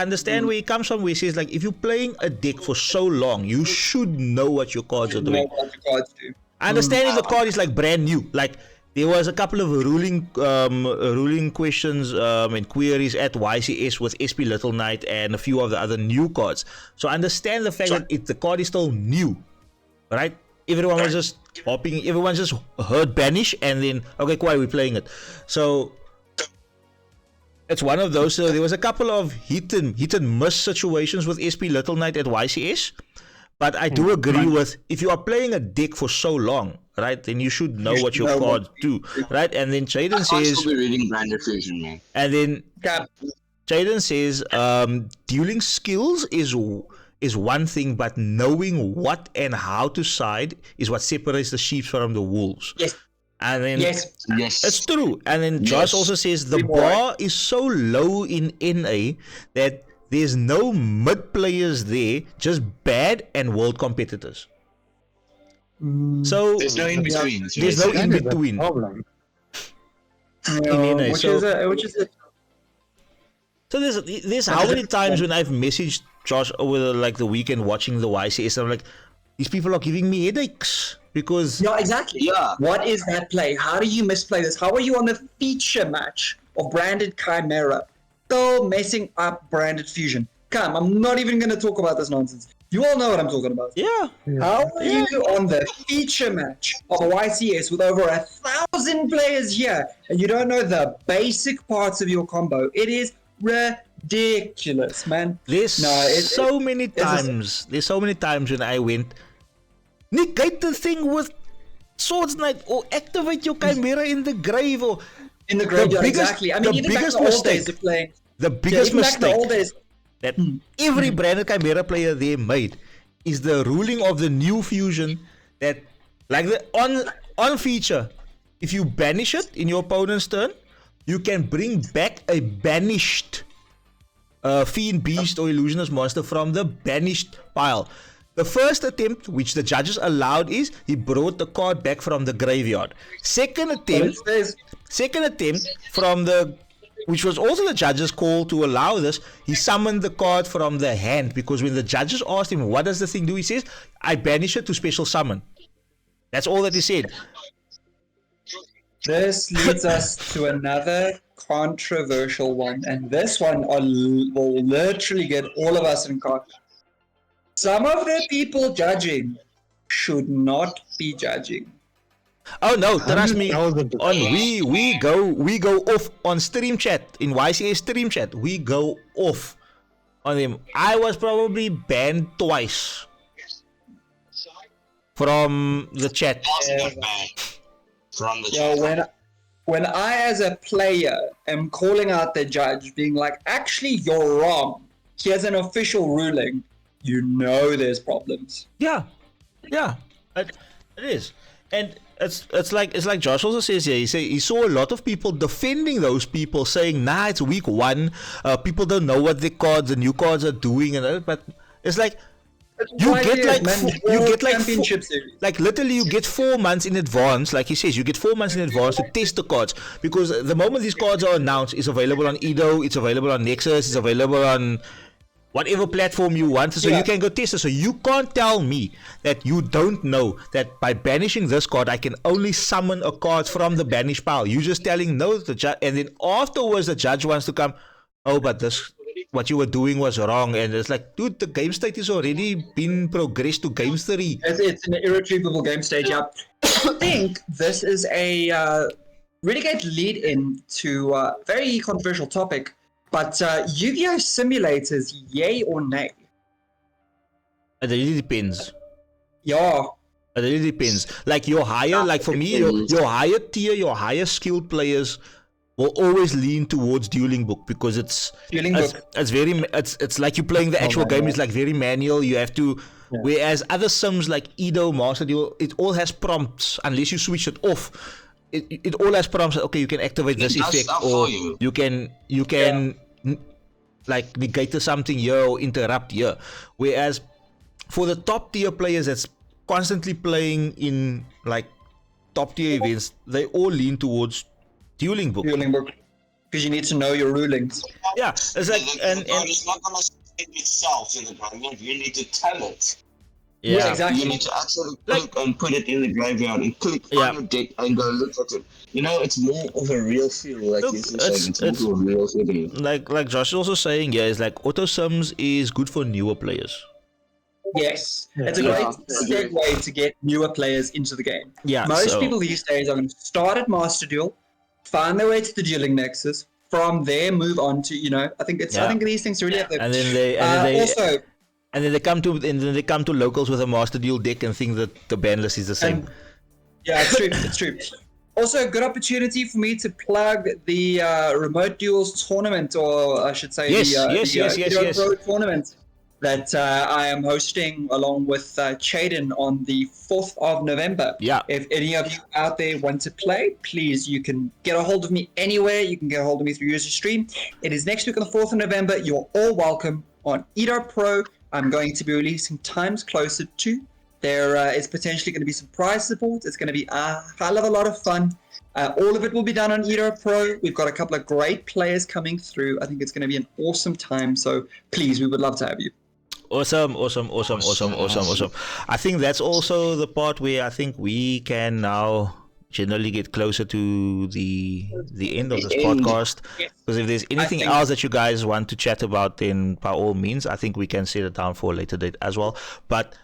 [SPEAKER 1] understand where he comes from, where he says, like, if you're playing a deck for so long, you should know what your cards are doing.
[SPEAKER 5] Know what the cards do.
[SPEAKER 1] I understand if the card is like brand new. Like, there was a couple of ruling questions and queries at YCS with SP Little Knight and a few of the other new cards. So I understand the fact that if the card is still new, right? Everyone was just hopping. Everyone just heard banish and then, okay, cool, we're playing it. So it's one of those. So there was a couple of hit and miss situations with SP Little Knight at YCS. But I do agree with, if you are playing a deck for so long, right, then you should know what your cards do, right? And then Jaden says,
[SPEAKER 4] still be reading Branded Fusion, man.
[SPEAKER 1] And then Jaden says, dueling skills is one thing, but knowing what and how to side is what separates the sheep from the wolves.
[SPEAKER 5] Yes.
[SPEAKER 1] And then
[SPEAKER 5] yes,
[SPEAKER 1] it's true. And then Josh also says the bar is so low in NA that there's no mid players there, just bad and world competitors. So
[SPEAKER 4] there's no in between.
[SPEAKER 1] There's no in between. So there's how many times when I've messaged Josh over like the weekend watching the YCS, I'm like, these people are giving me headaches because
[SPEAKER 5] exactly. Yeah. What is that play? How do you misplay this? How are you on the feature match of Branded Chimera? Still messing up Branded Fusion. Come, I'm not even going to talk about this nonsense. You all know what I'm talking about.
[SPEAKER 1] Yeah.
[SPEAKER 5] How are you on the feature match of a YCS with over 1,000 players here and you don't know the basic parts of your combo? It is ridiculous, man.
[SPEAKER 1] There's so many times when I went, negate the thing with Swords Knight or activate your Chimera in the grave or
[SPEAKER 5] in the graveyard. Exactly. I mean, even back in the old days of playing.
[SPEAKER 1] The biggest mistake that every Branded Chimera player there made is the ruling of the new fusion that, like the on feature, if you banish it in your opponent's turn, you can bring back a banished Fiend, Beast or Illusionist monster from the banished pile. The first attempt, which the judges allowed, is he brought the card back from the graveyard. Second attempt from the, which was also the judges' call to allow this, he summoned the card from the hand, because when the judges asked him, what does the thing do? He says, I banish it to special summon. That's all that he said.
[SPEAKER 5] This leads us to another controversial one, and this one will literally get all of us in conflict. Some of the people judging should not be judging.
[SPEAKER 1] Oh no, trust me. We go off on stream chat, in YCA stream chat. We go off on them. I was probably banned twice from the chat.
[SPEAKER 4] From the chat.
[SPEAKER 5] When I as a player am calling out the judge, being like, actually you're wrong, here's an official ruling, you know there's problems.
[SPEAKER 1] Yeah, it is. And it's like Josh also says here, he saw a lot of people defending those people, saying, nah, it's week one, people don't know what the new cards are doing, and but it's like you get literally you get 4 months in advance, like he says, you get 4 months in advance to test the cards, because the moment these cards are announced, it's available on Edo, it's available on Nexus, it's available on whatever platform you want, so you can go test it. So you can't tell me that you don't know that by banishing this card, I can only summon a card from the banish pile. You're just telling no to the judge, and then afterwards the judge wants to come, oh, but this, what you were doing was wrong. And it's like, dude, the game state is already been progressed to game 3.
[SPEAKER 5] It's an irretrievable game stage. I think this is a really great lead-in to a very controversial topic. But Yu-Gi-Oh! Simulators, yay or nay?
[SPEAKER 1] It really depends.
[SPEAKER 5] Yeah.
[SPEAKER 1] It really depends. Like your higher, like for me, your higher tier, your higher skilled players will always lean towards dueling book because it's like you're playing the actual game. It's like very manual. You have to. Yeah. Whereas other sims like Edo, Master Duel, it all has prompts unless you switch it off. It all has prompts. Okay, you can activate this effect, or you can like negate something here or interrupt here. Whereas for the top tier players that's constantly playing in like top tier events, they all lean towards dueling book.
[SPEAKER 5] Because you need to know your rulings.
[SPEAKER 1] Yeah, it's like and
[SPEAKER 4] it's not gonna sit itself in the graveyard. You need to tell it.
[SPEAKER 1] Yeah,
[SPEAKER 4] exactly. You need to actually click and put it in the graveyard and click on your deck and go look at it. You know, it's more of a real feel. Like it's more of a real feeling.
[SPEAKER 1] Like Josh is also saying, is like auto sims is good for newer players.
[SPEAKER 5] Yes, it's a great segue to get newer players into the game.
[SPEAKER 1] Yeah,
[SPEAKER 5] most people these days are going to start at Master Duel, find their way to the Dueling Nexus. From there, move on to I think these things really have the.
[SPEAKER 1] And then they come to locals with a Master Duel deck and think that the ban list is the same.
[SPEAKER 5] It's true. It's true. Also, a good opportunity for me to plug the Remote Duels tournament, or I should say the Pro tournament that I am hosting along with Chaden on the 4th of November.
[SPEAKER 1] Yeah.
[SPEAKER 5] If any of you out there want to play, please, you can get a hold of me anywhere. You can get a hold of me through user stream. It is next week on the 4th of November. You're all welcome on Edo Pro. I'm going to be releasing times closer to. There is potentially going to be some prize support. It's going to be a hell of a lot of fun. All of it will be done on Edo Pro. We've got a couple of great players coming through. I think it's going to be an awesome time. So please, we would love to have you.
[SPEAKER 1] Awesome. I think that's also the part where I think we can now generally get closer to the end of this podcast. Because if there's anything else that you guys want to chat about, then by all means, I think we can set it down for a later date as well. But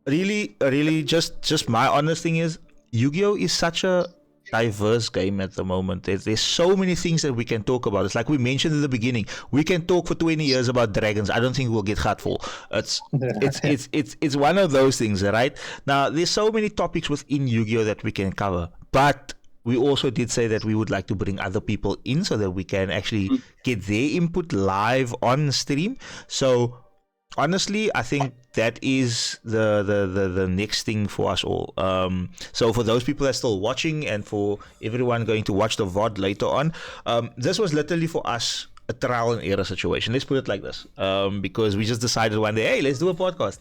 [SPEAKER 1] really, just my honest thing is, Yu-Gi-Oh! Is such a diverse game at the moment. There's so many things that we can talk about. It's like we mentioned in the beginning. We can talk for 20 years about dragons. I don't think we'll get heartful. It's one of those things, right? Now, there's so many topics within Yu-Gi-Oh! That we can cover, but we also did say that we would like to bring other people in so that we can actually get their input live on stream. So honestly, I think that is the next thing for us all. So for those people that are still watching, and for everyone going to watch the VOD later on, this was literally for us a trial and error situation. Let's put it like this, because we just decided one day, hey, let's do a podcast.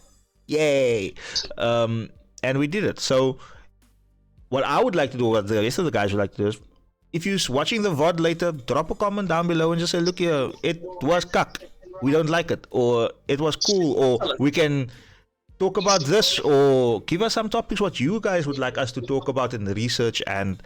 [SPEAKER 1] Yay! And we did it. So what I would like to do, what the rest of the guys would like to do, is if you're watching the VOD later, drop a comment down below and just say, look here, it was cuck. We don't like it, or it was cool, or we can talk about this, or give us some topics what you guys would like us to talk about in the research and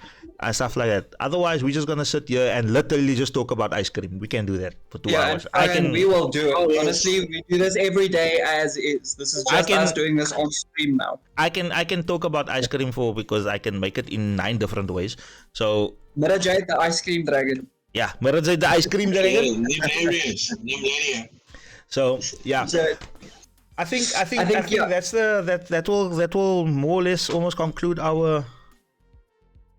[SPEAKER 1] stuff like that. Otherwise, we're just gonna sit here and literally just talk about ice cream. We can do that for 2 hours.
[SPEAKER 5] And we will do it. Honestly, we do this every day as is. This is just us doing this on stream now.
[SPEAKER 1] I can talk about ice cream because I can make it in 9 different ways. So
[SPEAKER 5] Mirajai, the ice cream dragon.
[SPEAKER 1] Yeah, Mirajai, the ice cream dragon. So yeah. I think that's that will more or less almost conclude our.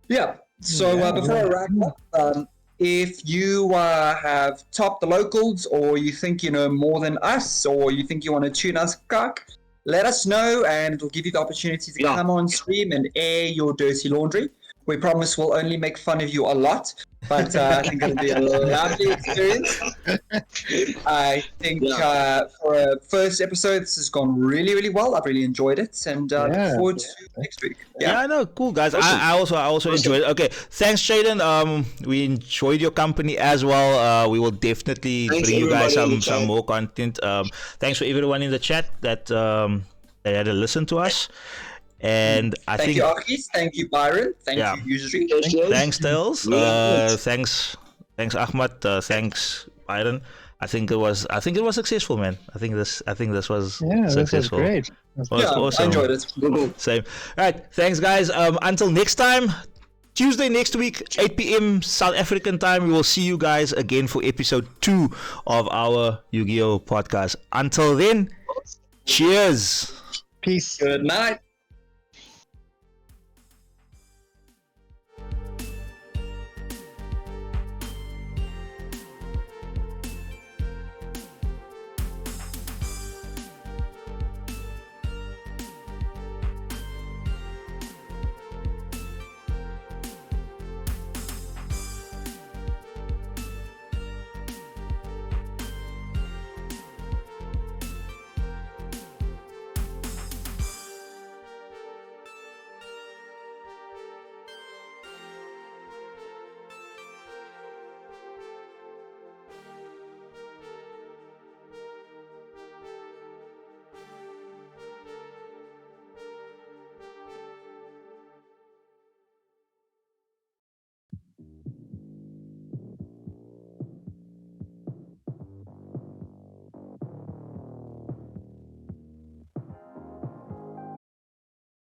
[SPEAKER 5] Yeah. So before I wrap up, if you have topped the locals, or you think you know more than us, or you think you want to tune us cock, let us know, and it'll give you the opportunity to come on stream and air your dirty laundry. We promise we'll only make fun of you a lot, but I think it'll be a lovely experience. I think for a first episode, this has gone really, really well. I've really enjoyed it, and look forward to next week.
[SPEAKER 1] Yeah, I know, cool guys. Awesome. I also enjoyed it. Okay, thanks, Shaden. We enjoyed your company as well. We will definitely bring you guys some more content. Thanks for everyone in the chat that had to listen to us. And
[SPEAKER 5] thank you, Arkis. Thank you, Byron. Thank you, Yusri.
[SPEAKER 1] Thanks, Tails. Thanks, Ahmad. Thanks, Byron. I think it was successful, man. I think this was successful.
[SPEAKER 2] This was great.
[SPEAKER 1] Awesome.
[SPEAKER 5] I enjoyed it.
[SPEAKER 1] Same. All right, thanks, guys. Until next time, Tuesday next week, 8 p.m. South African time. We will see you guys again for episode 2 of our Yu-Gi-Oh podcast. Until then, cheers.
[SPEAKER 2] Peace.
[SPEAKER 5] Good night.